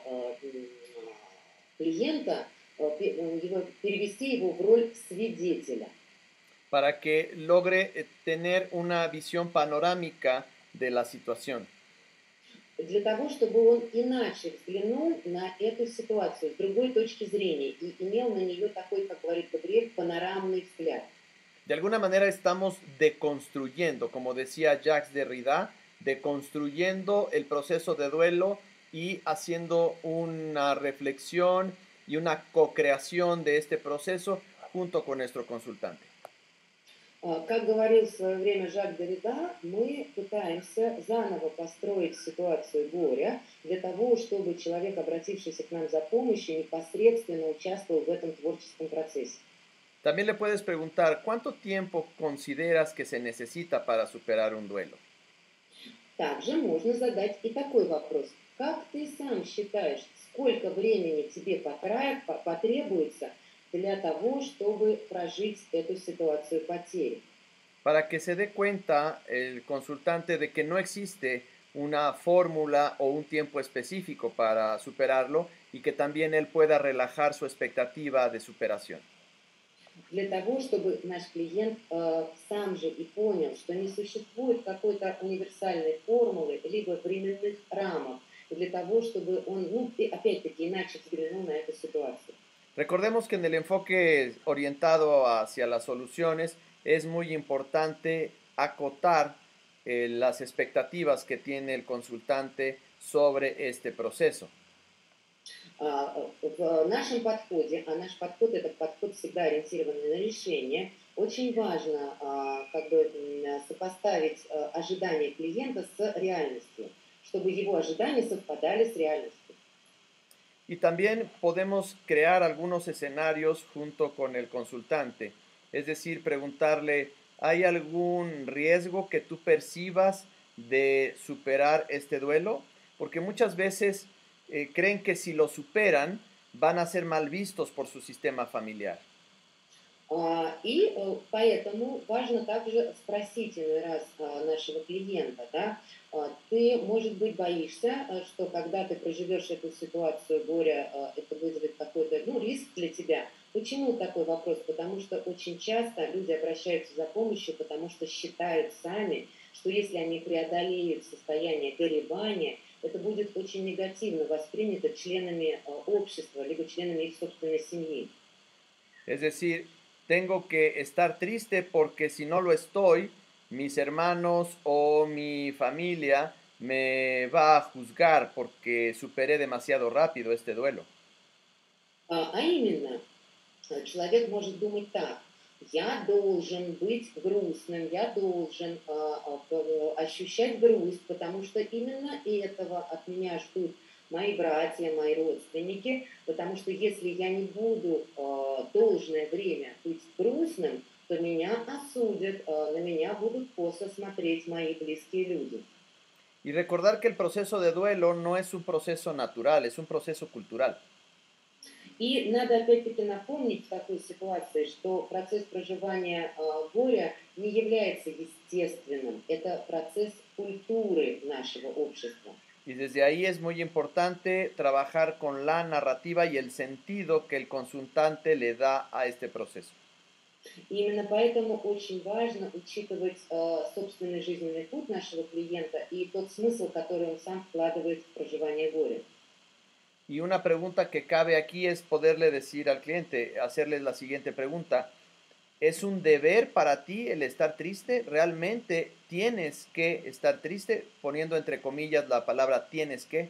клиента, перевести его в роль свидетеля. Para que logre tener una visión panorámica de la situación. Для того, чтобы он иначе взглянул на эту ситуацию с другой точки зрения и имел на нее такой, как говорит Габриэль, панорамный взгляд. De alguna manera estamos deconstruyendo, como decía Jacques Derrida, deconstruyendo el proceso de duelo y haciendo una reflexión y una co-creación de este proceso junto con nuestro consultante. Как говорил в свое время Жак Derrida, мы пытаемся заново построить ситуацию горя для того, чтобы человек, обратившийся к нам за помощью, непосредственно участвовал в этом творческом процессе. También le puedes preguntar, ¿cuánto tiempo consideras que se necesita para superar un duelo? Также можно задать и такой вопрос. Как ты сам считаешь, сколько времени тебе потребуется для того, чтобы прожить эту ситуацию потери? Para que se dé cuenta el consultante de que no existe una fórmula o un tiempo específico para superarlo y que también él pueda relajar su expectativa de superación. Для того, чтобы наш клиент сам же и понял, что не существует какой-то универсальной формулы, либо временных рамок, для того, чтобы он, опять-таки, иначе взглянул на эту ситуацию. Recordemos que en el enfoque orientado hacia las soluciones es muy importante acotar las expectativas que tiene el consultante sobre este proceso. В нашем подходе, а наш подход это подход всегда ориентированный на решение, очень важно сопоставить ожидания клиента с реальностью, чтобы его ожидания совпадали с реальностью. Y también podemos crear algunos escenarios junto con el consultante, es decir, preguntarle, ¿hay algún riesgo que tú percibas de superar este duelo? Porque muchas veces creen que si lo superan van a ser mal vistos por su sistema familiar. И поэтому важно также спросить иной раз нашего клиента, да, ты, может быть, боишься, что когда ты проживешь эту ситуацию горя, это вызовет какой-то риск для тебя. Почему такой вопрос? Потому что очень часто люди обращаются за помощью, потому что считают сами, что если они преодолеют состояние горевания, это будет очень негативно воспринято членами общества, либо членами их собственной семьи. Es decir, tengo que estar triste porque si no lo estoy, mis hermanos o mi familia me va a juzgar porque superé demasiado rápido este duelo. А именно, человек может думать так. Я должен быть грустным, я должен ощущать грусть, потому что именно этого от меня ждут мои братья, мои родственники, потому что если я не буду должное время быть грустным, то меня осудят, на меня будут косо смотреть мои близкие люди. Y recordar que el proceso de duelo no es un proceso natural, es un proceso cultural. И надо опять-таки напомнить в такой ситуации, что процесс проживания горя не является естественным. Это процесс культуры нашего общества. Y desde ahí es muy importante trabajar con la narrativa y el sentido que el consultante le da a este proceso. И именно поэтому очень важно учитывать собственный жизненный путь нашего клиента и тот смысл, который он сам вкладывает в проживание горя. Y una pregunta que cabe aquí es poderle decir al cliente, hacerle la siguiente pregunta. ¿Es un deber para ti el estar triste? ¿Realmente tienes que estar triste? Poniendo entre comillas la palabra tienes que.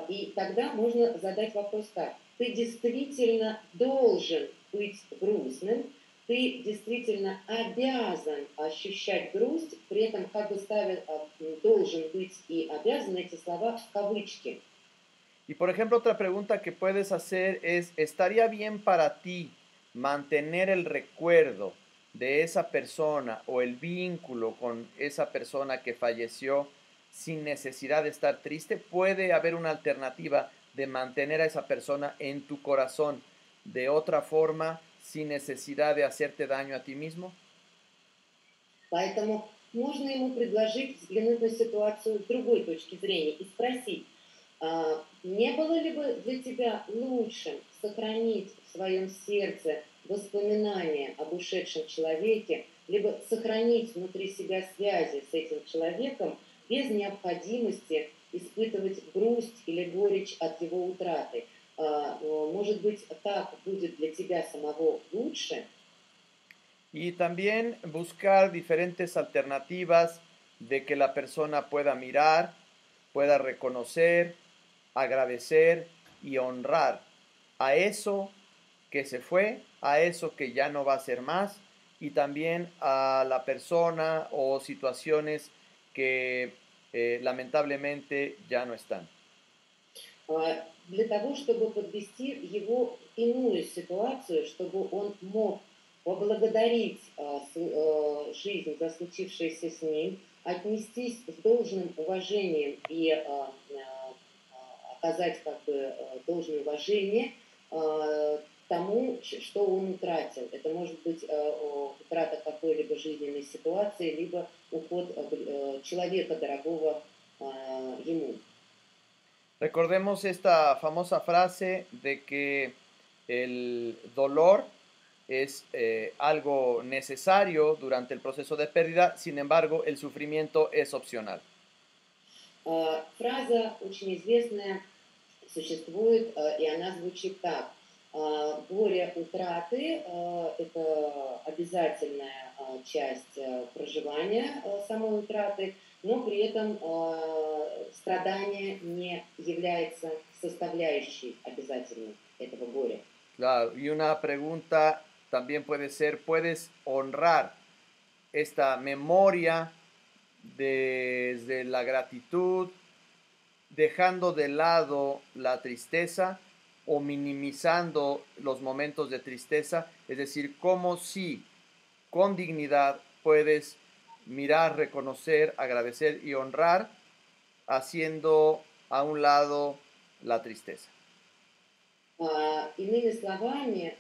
И тогда можно задать вопрос так. Ты действительно должен быть грустным, ты действительно обязан ощущать грусть, при этом как бы ставя должен быть и обязан эти слова в кавычки. Y por ejemplo, otra pregunta que puedes hacer es, ¿estaría bien para ti mantener el recuerdo de esa persona o el vínculo con esa persona que falleció sin necesidad de estar triste? ¿Puede haber una alternativa de mantener a esa persona en tu corazón de otra forma sin necesidad de hacerte daño a ti mismo? Поэтому можно ему предложить взглянуть на ситуацию с другой точки зрения и спросить, не было ли бы для тебя лучше сохранить в своем сердце воспоминания об ушедшем человеке, либо сохранить внутри себя связи с этим человеком без необходимости испытывать грусть или горечь от его утраты. Может быть, так будет для тебя самого лучше. Y también buscar diferentes alternativas de que la persona pueda mirar, pueda reconocer, agradecer y honrar a eso que se fue, a eso que ya no va a ser más, y también a la persona o situaciones que lamentablemente ya no están. Для того, чтобы подвести его в иную ситуацию, чтобы он мог поблагодарить жизнь за случившееся с ним, отнестись с должным уважением и оказать как бы должное уважение тому, что он утратил. Это может быть утрата какой-либо жизненной ситуации, либо уход человека dорогого ему. Recordemos esta famosa frase de que el dolor es algo necesario durante el proceso de pérdida, sin embargo, el sufrimiento es opcional. Фраза очень известная существует, и она звучит так. Горе утраты – это обязательная часть проживания самой утраты, но при этом страдание не является составляющей обязательной этого горя. Claro, y una pregunta también puede ser, ¿puedes honrar esta memoria desde la gratitud, dejando de lado la tristeza o minimizando los momentos de tristeza? Es decir, cómo si con dignidad puedes mirar, reconocer, agradecer y honrar, haciendo a un lado la tristeza. Иными словами,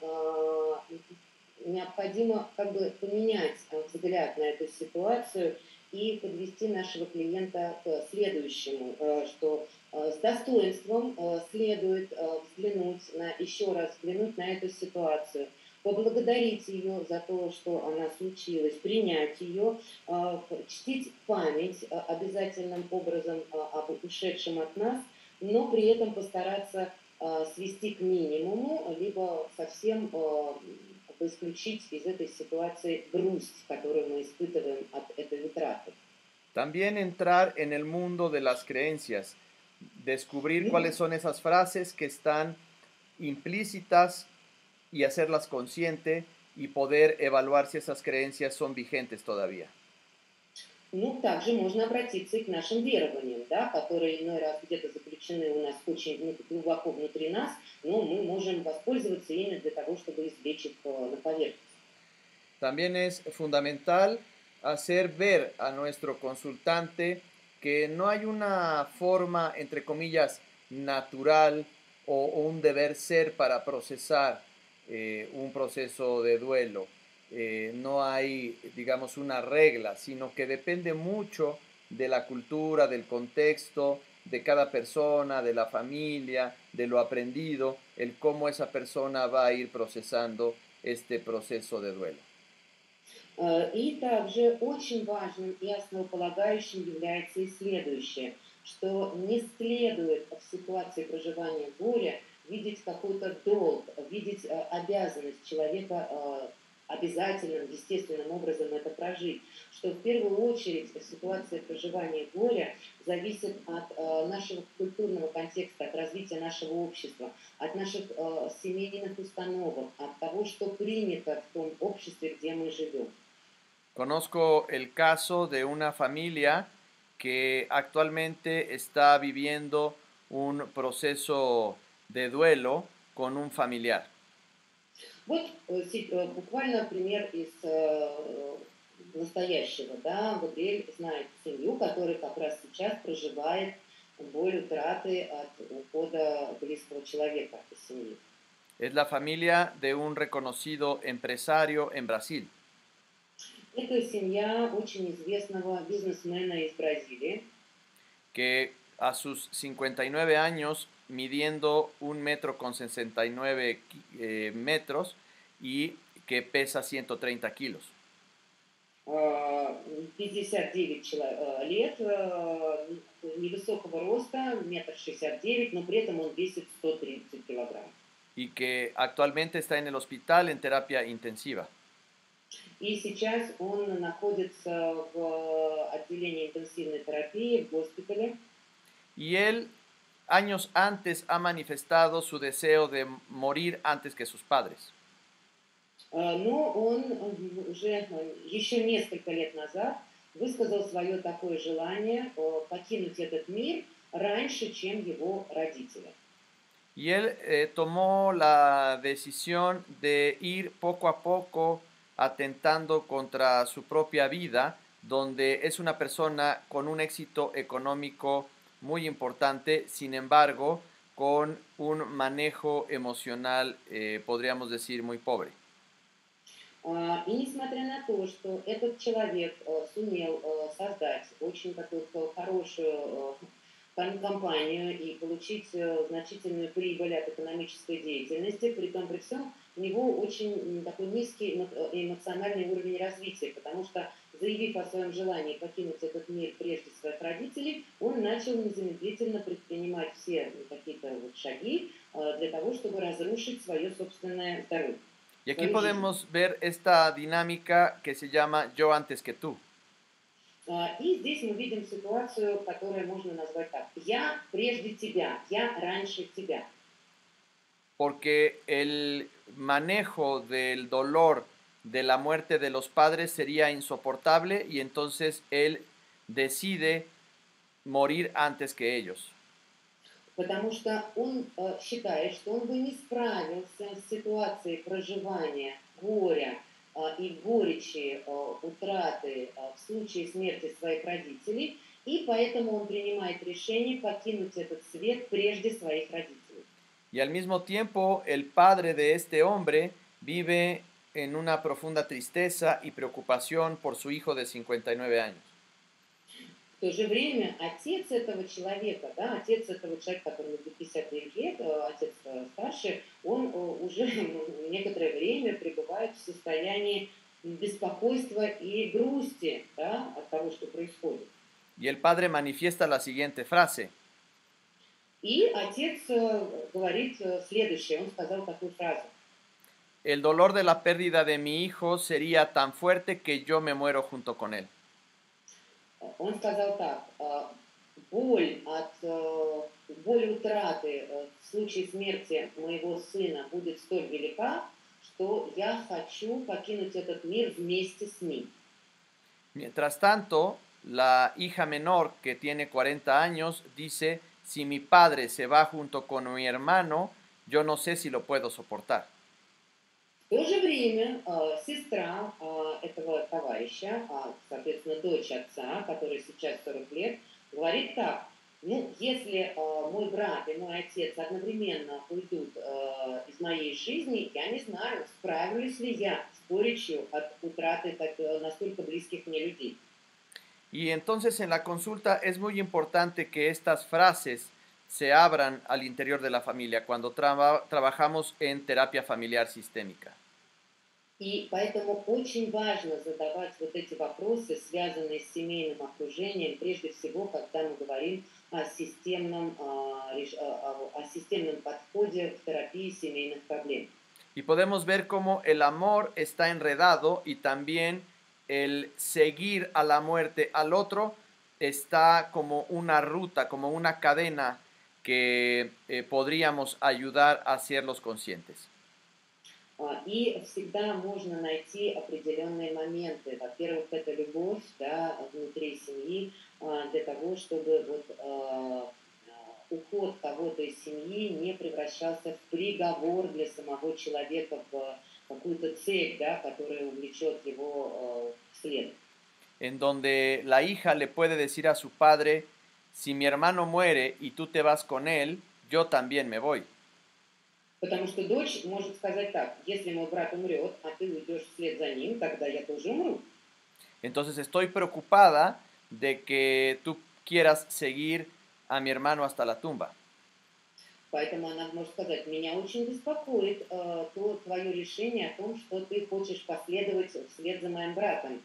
необходимо как бы поменять взгляд на эту ситуацию и подвести нашего клиента к следующему, что с достоинством следует еще раз взглянуть на эту ситуацию, поблагодарить ее за то, что она случилась, принять ее, чтить память обязательным образом об ушедшем от нас, но при этом постараться свести к минимуму, либо совсем исключить из этой ситуации грусть, которую мы испытываем от этой утраты. También entrar en el mundo de las creencias, descubrir cuáles son esas frases que están implícitas y hacerlas consciente y poder evaluar si esas creencias son vigentes todavía. Ну, также можно обратиться и к нашим верованиям, да, которые иной раз где-то заключены у нас очень глубоко внутри нас, но мы можем воспользоваться ими для того, чтобы извлечь их на поверхность. También es fundamental hacer ver a nuestro consultante que no hay una forma, entre comillas, natural o un deber ser para procesar un proceso de duelo. No hay, digamos, una regla, sino que depende mucho de la cultura, del contexto, de cada persona, de la familia, de lo aprendido, el cómo esa persona va a ir procesando este proceso de duelo. И также очень важным и основополагающим является и следующее, что не следует в ситуации проживания горя видеть какой-то долг, видеть обязанность человека обязательным, естественным образом это прожить, что в первую очередь ситуация проживания горя зависит от нашего культурного контекста, от развития нашего общества, от наших семейных установок, от того, что принято в том обществе, где мы живем. Conozco el caso de una familia que actualmente está viviendo un proceso de duelo con un familiar. Вот буквально пример из настоящего. Да? Габриэль знает семью, которая как раз сейчас проживает боль утраты от ухода близкого человека из семьи. Es la familia de un reconocido empresario en Brasil. Это семья очень известного бизнесмена из Бразилии, que a sus 59 años, midiendo 1,69 metros y que pesa 130 kilos. э, 59 лет, невысокого роста, 1,69 м, но при этом он весит 130 килограмм. y que actualmente está en el hospital en terapia intensiva. И сейчас он находится в отделении интенсивной терапии в госпитале. Y él años antes ha manifestado su deseo de morir antes que sus padres. Но он уже еще несколько лет назад высказал свое такое желание покинуть этот мир раньше, чем его родители. Y él tomó la decisión de ir poco a poco atentando contra su propia vida, donde es una persona con un éxito económico muy importante, sin embargo, con un manejo emocional, podríamos decir, muy pobre. И несмотря на то, что этот человек сумел создать очень такую хорошую компанию и получить значительную прибыль от экономической деятельности, при том при всем у него очень такой низкий эмоциональный уровень развития, потому что, заявив о своем желании покинуть этот мир прежде своих родителей, он начал незамедлительно предпринимать все какие-то вот шаги для того, чтобы разрушить свое собственное здоровье. Y aquí podemos ver esta dinámica que se llama yo antes que tú. И здесь мы видим ситуацию, которую можно назвать так. Я прежде тебя, я раньше тебя. Porque el manejo del dolor de la muerte de los padres sería insoportable y entonces él decide morir antes que ellos. Потому что он считает, что он бы не справился с ситуацией проживания горя и горечи утраты в случае смерти своих родителей, и поэтому он принимает решение покинуть этот свет прежде своих родителей. Y al mismo tiempo, el padre de este hombre vive en una profunda tristeza y preocupación por su hijo de 59 años. В то же время отец этого человека, да, отец этого человека, которому 59 лет, отец старший, он уже некоторое время пребывает в состоянии беспокойства и грусти, да, от того, что происходит. Y el padre manifiesta la siguiente frase: И отец говорит следующее, он сказал такую фразу. el dolor de la pérdida de mi hijo sería tan fuerte que yo me muero junto con él. Он сказал так, боль утраты в случае смерти моего сына будет столь велика, что я хочу покинуть этот мир вместе с ним. Mientras tanto, la hija menor, que tiene 40 años, dice: si mi padre se va junto con mi hermano, yo no sé si lo puedo soportar. В то же время сестра этого товарища, соответственно, дочь отца, которой сейчас 40 лет, говорит так: ну, если мой брат и мой отец одновременно уйдут из моей жизни, я не знаю, справлюсь ли я с горечью от утраты настолько близких мне людей. Y entonces en la consulta es muy importante que estas frases se abran al interior de la familia cuando trabajamos en terapia familiar sistémica. И поэтому очень важно задавать вот эти вопросы, связанные с семейным окружением, прежде всего, когда мы говорим о системном подходе в терапии семейных проблем. Y podemos ver cómo el amor está enredado y también el seguir a la muerte al otro está como una ruta, como una cadena que podríamos ayudar a hacerlos conscientes. И всегда можно найти определенные моменты. Во-первых, это любовь, да, внутри семьи, для того, чтобы вот, уход кого-то из семьи не превращался в приговор для самого человека, в какую-то цель, да, которая увлечет его вслед. En donde la hija le puede decir a su padre: si mi hermano muere y tú te vas con él, yo también me voy. Потому что дочь может сказать так: если мой брат умрет, а ты уйдешь вслед за ним, тогда я тоже умру. Entonces estoy preocupada de que tú quieras seguir a mi hermano hasta la tumba. Поэтому она может сказать: меня очень беспокоит твое решение о том, что ты хочешь последовать вслед за моим братом.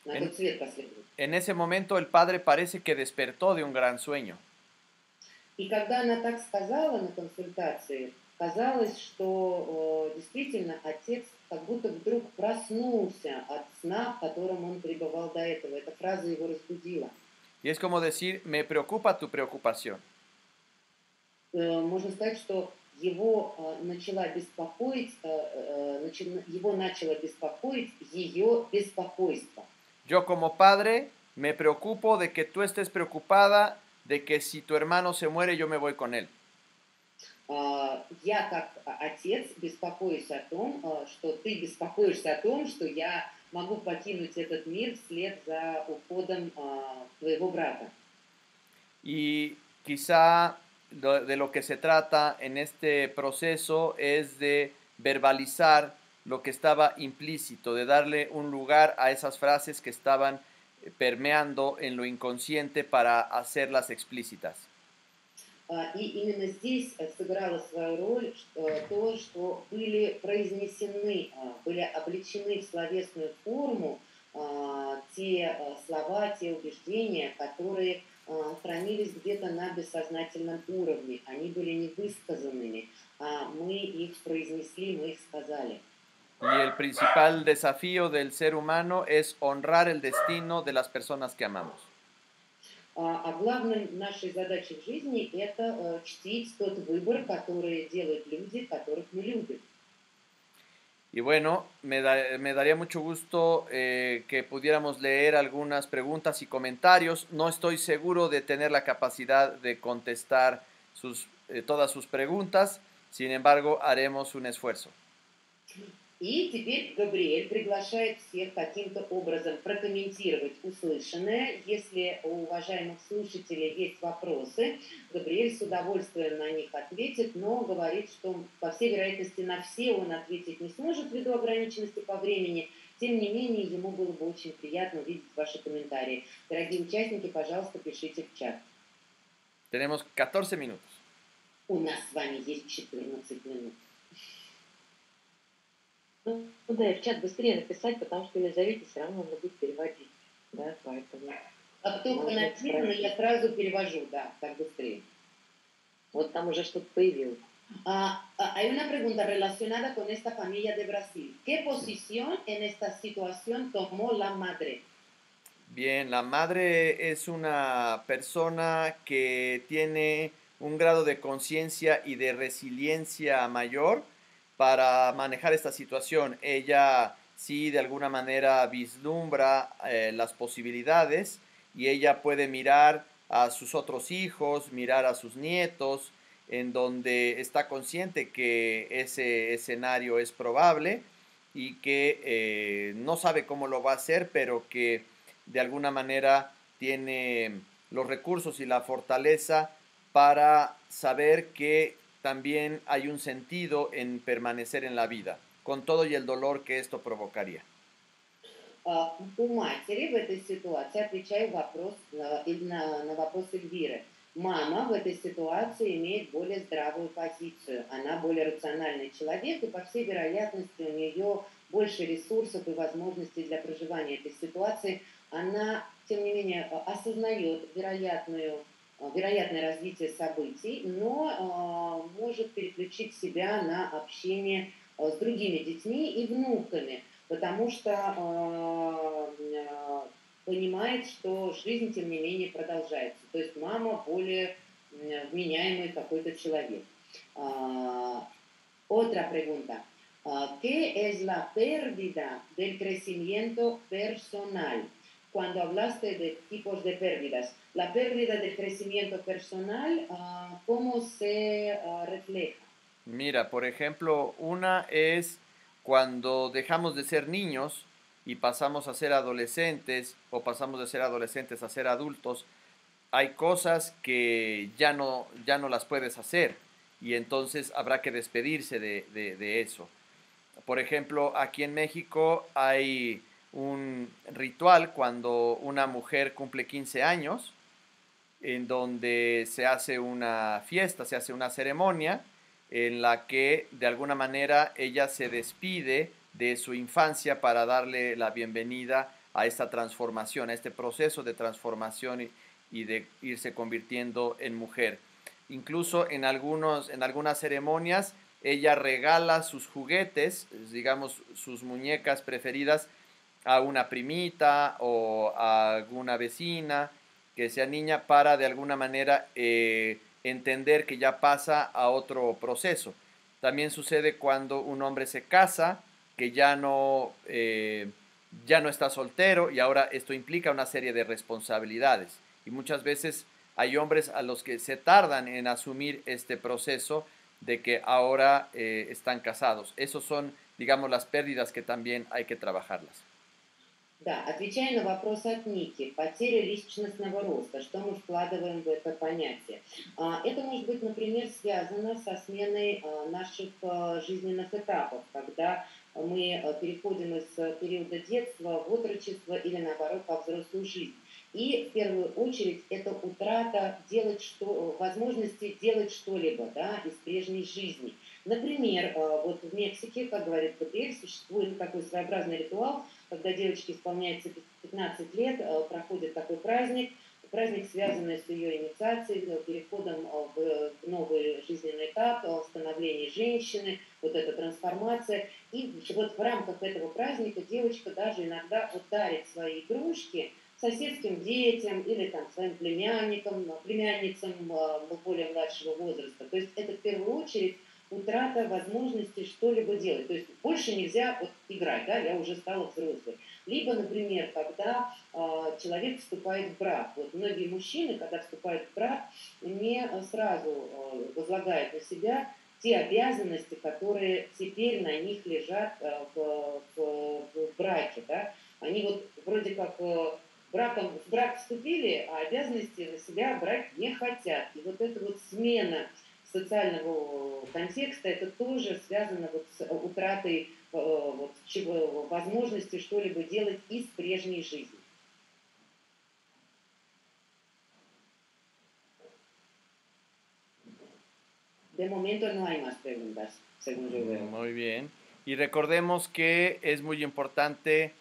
на тот свет последний. En ese momento el padre parece que despertó de un gran sueño. И когда она так сказала на консультации, казалось, что действительно отец как будто вдруг проснулся от сна, в котором он пребывал до этого. Эта фраза его разбудила. Y es como decir, me preocupa tu preocupación. Можно сказать, что его его начало беспокоить ее беспокойство. Yo como padre me preocupo de que tú estés preocupada de que si tu hermano se muere yo me voy con él. Я как отец беспокоюсь о том, что ты беспокоишься о том, что я могу покинуть этот мир вслед за уходом твоего брата. Y quizá de lo que se trata en este proceso es de verbalizar lo que estaba implícito, de darle un lugar a esas frases que estaban permeando en lo inconsciente para hacerlas explícitas. И именно здесь сыграло свою роль то, что были произнесены, были облечены в словесную форму те слова, те убеждения, которые хранились где-то на бессознательном уровне. Они были невысказанными, а мы их произнесли, мы их сказали. Y el principal desafío del ser humano es honrar el destino de las personas que amamos. А главной нашей задачей в жизни – это чтить тот выбор, который делают люди, которых мы любим. Y bueno, me daría mucho gusto que pudiéramos leer algunas preguntas y comentarios. No estoy seguro de tener la capacidad de contestar todas sus preguntas, sin embargo, haremos un esfuerzo. И теперь Габриэль приглашает всех каким-то образом прокомментировать услышанное. Если у уважаемых слушателей есть вопросы, Габриэль с удовольствием на них ответит, но говорит, что, по всей вероятности, на все он ответить не сможет ввиду ограниченности по времени. Тем не менее, ему было бы очень приятно увидеть ваши комментарии. Дорогие участники, пожалуйста, пишите в чат. Tenemos 14 minutos. У нас с вами есть 14 минут. Ну да, и в чат быстрее написать, потому что Елизавете все равно надо будет переводить. Да, поэтому... Как только написано, я сразу перевожу, да, так быстрее. Вот там уже что-то появилось. Hay una pregunta relacionada con esta familia de Brasil. ¿Qué posición en esta situación tomó la madre? Bien, la madre es una persona que tiene un grado de conciencia y de resiliencia mayor para manejar esta situación. Ella sí de alguna manera vislumbra las posibilidades y ella puede mirar a sus otros hijos, mirar a sus nietos, en donde está consciente que ese escenario es probable y que no sabe cómo lo va a hacer, pero que de alguna manera tiene los recursos y la fortaleza para saber que también hay un sentido en permanecer en la vida, con todo y el dolor que esto provocaría. У матери в этой ситуации, отвечаю на вопрос Эльвиры, мама в этой ситуации имеет более здравую позицию. Она более рациональный человек, и, по всей вероятности, у нее больше ресурсов и возможностей для проживания этой ситуации. Она, тем не менее, осознает вероятное развитие событий, но может переключить себя на общение с другими детьми и внуками, потому что понимает, что жизнь, тем не менее, продолжается. То есть мама более вменяемый какой-то человек. Otra pregunta. ¿Qué es la pérdida del crecimiento personal? Cuando hablaste de tipos de pérdidas, la pérdida del crecimiento personal, ¿cómo se refleja? Mira, por ejemplo, una es cuando dejamos de ser niños y pasamos a ser adolescentes o pasamos de ser adolescentes a ser adultos, hay cosas que ya no las puedes hacer y entonces habrá que despedirse de eso. Por ejemplo, aquí en México hay un ritual cuando una mujer cumple 15 años, en donde se hace una fiesta, se hace una ceremonia en la que de alguna manera ella se despide de su infancia para darle la bienvenida a esta transformación, a este proceso de transformación y de irse convirtiendo en mujer. Incluso en algunas ceremonias ella regala sus juguetes, digamos sus muñecas preferidas, a una primita o a alguna vecina que sea niña para de alguna manera entender que ya pasa a otro proceso. También sucede cuando un hombre se casa, que ya no está soltero y ahora esto implica una serie de responsabilidades. Y muchas veces hay hombres a los que se tardan en asumir este proceso de que ahora están casados. Esos son, digamos, las pérdidas que también hay que trabajarlas. Да, отвечая на вопрос от Ники, потеря личностного роста, что мы вкладываем в это понятие? Это может быть, например, связано со сменой наших жизненных этапов, когда мы переходим из периода детства в отрочество или, наоборот, во взрослую жизнь. И в первую очередь это утрата возможности делать что-либо, да, из прежней жизни. Например, вот в Мексике, как говорит Габриэль, существует такой своеобразный ритуал, когда девочке исполняется 15 лет, проходит такой праздник, связанный с ее инициацией, переходом в новый жизненный этап, становление женщины, вот эта трансформация. И вот в рамках этого праздника девочка даже иногда вот дарит свои игрушки соседским детям или там своим племянникам, племянницам более младшего возраста. То есть это в первую очередь утрата возможности что-либо делать. То есть больше нельзя вот играть, да, я уже стала взрослой. Либо, например, когда человек вступает в брак. Вот многие мужчины, когда вступают в брак, не сразу возлагают на себя те обязанности, которые теперь на них лежат в браке. Да? Они вот вроде как в брак вступили, а обязанности на себя брать не хотят. И вот эта вот смена социального контекста, это тоже связано вот с утратой возможности что-либо делать из прежней жизни. De momento no hay más preguntas, según yo veo. Muy bien. Y recordemos que es muy importante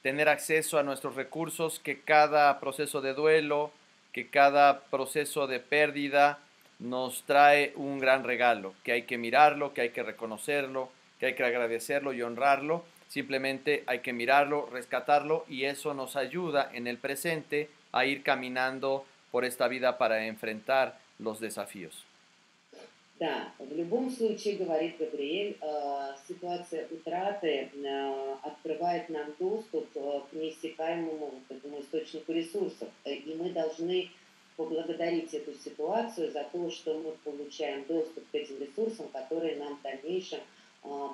tener acceso a nuestros recursos, que cada proceso de duelo, que cada proceso de pérdida nos trae un gran regalo, que hay que mirarlo, que hay que reconocerlo, que hay que agradecerlo y honrarlo. Simplemente hay que mirarlo, rescatarlo y eso nos ayuda en el presente a ir caminando por esta vida para enfrentar los desafíos. Да, в любом случае, говорит Габриэль, ситуация утраты открывает нам доступ к неиссякаемому к этому источнику ресурсов. И мы должны поблагодарить эту ситуацию за то, что мы получаем доступ к этим ресурсам, которые нам в дальнейшем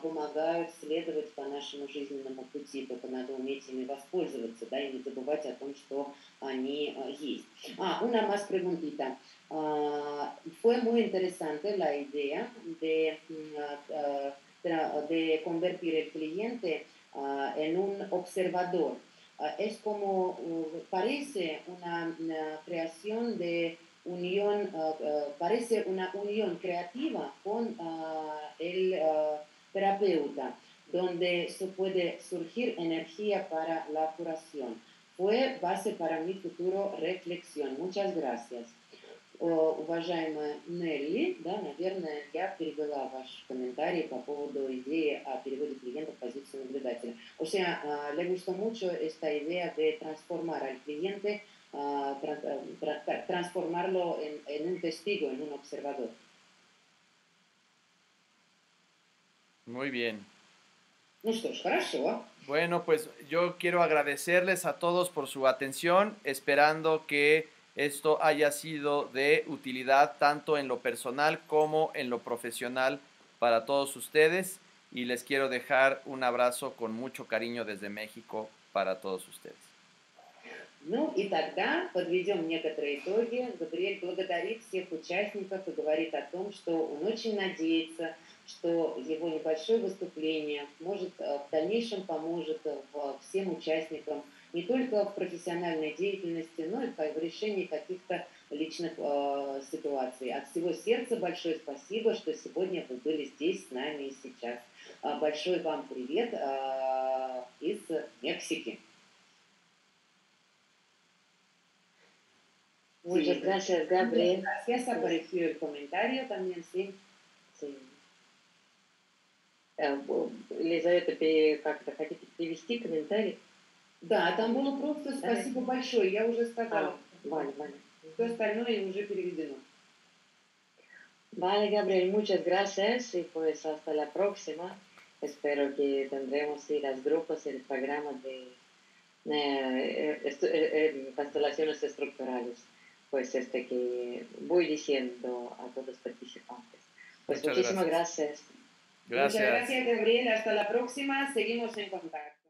помогают следовать по нашему жизненному пути. Только надо уметь ими воспользоваться, да, и не забывать о том, что они есть. Una más preguntita. Fue muy interesante la idea de convertir el cliente en un observador. Es como, parece una creación de unión, parece una unión creativa con el terapeuta, donde se puede surgir energía para la curación. Fue base para mi futuro reflexión. Muchas gracias. Уважаемая Нелли, да, наверное, я перевела ваш комментарий по поводу идеи о переводе клиента в позицию наблюдателя. O sea, le gustó mucho esta idea de transformar al cliente, transformarlo en un testigo, en un observador. Muy bien. Ну что ж, хорошо. Bueno, pues yo quiero agradecerles a todos por su atención, esperando que esto haya sido de utilidad tanto en lo personal como en lo profesional para todos ustedes y les quiero dejar un abrazo con mucho cariño desde México para todos ustedes. Ну и тогда подведем некоторые итоги. Габриэль благодарит всех участников и говорит о том, что он очень надеется, что его небольшое выступление может в дальнейшем поможет всем участникам не только в профессиональной деятельности, но и в решении каких-то личных ситуаций. От всего сердца большое спасибо, что сегодня вы были здесь с нами и сейчас. Большой вам привет из Мексики. Muchas gracias, Gabriel. Gracias, apareció el comentario también, sí. Sí. Елизавета, как-то хотите привести комментарий? Да, там было просто спасибо большое, я уже сказала. Vale, vale. Все остальное уже переведено. Vale, Gabriel, muchas gracias y pues hasta la próxima. Espero que tendremos los grupos y el programa de constelaciones estructurales, pues que voy diciendo a todos los participantes. Pues Muchas muchísimas gracias. Muchas gracias, Gabriel. Hasta la próxima. Seguimos en contacto.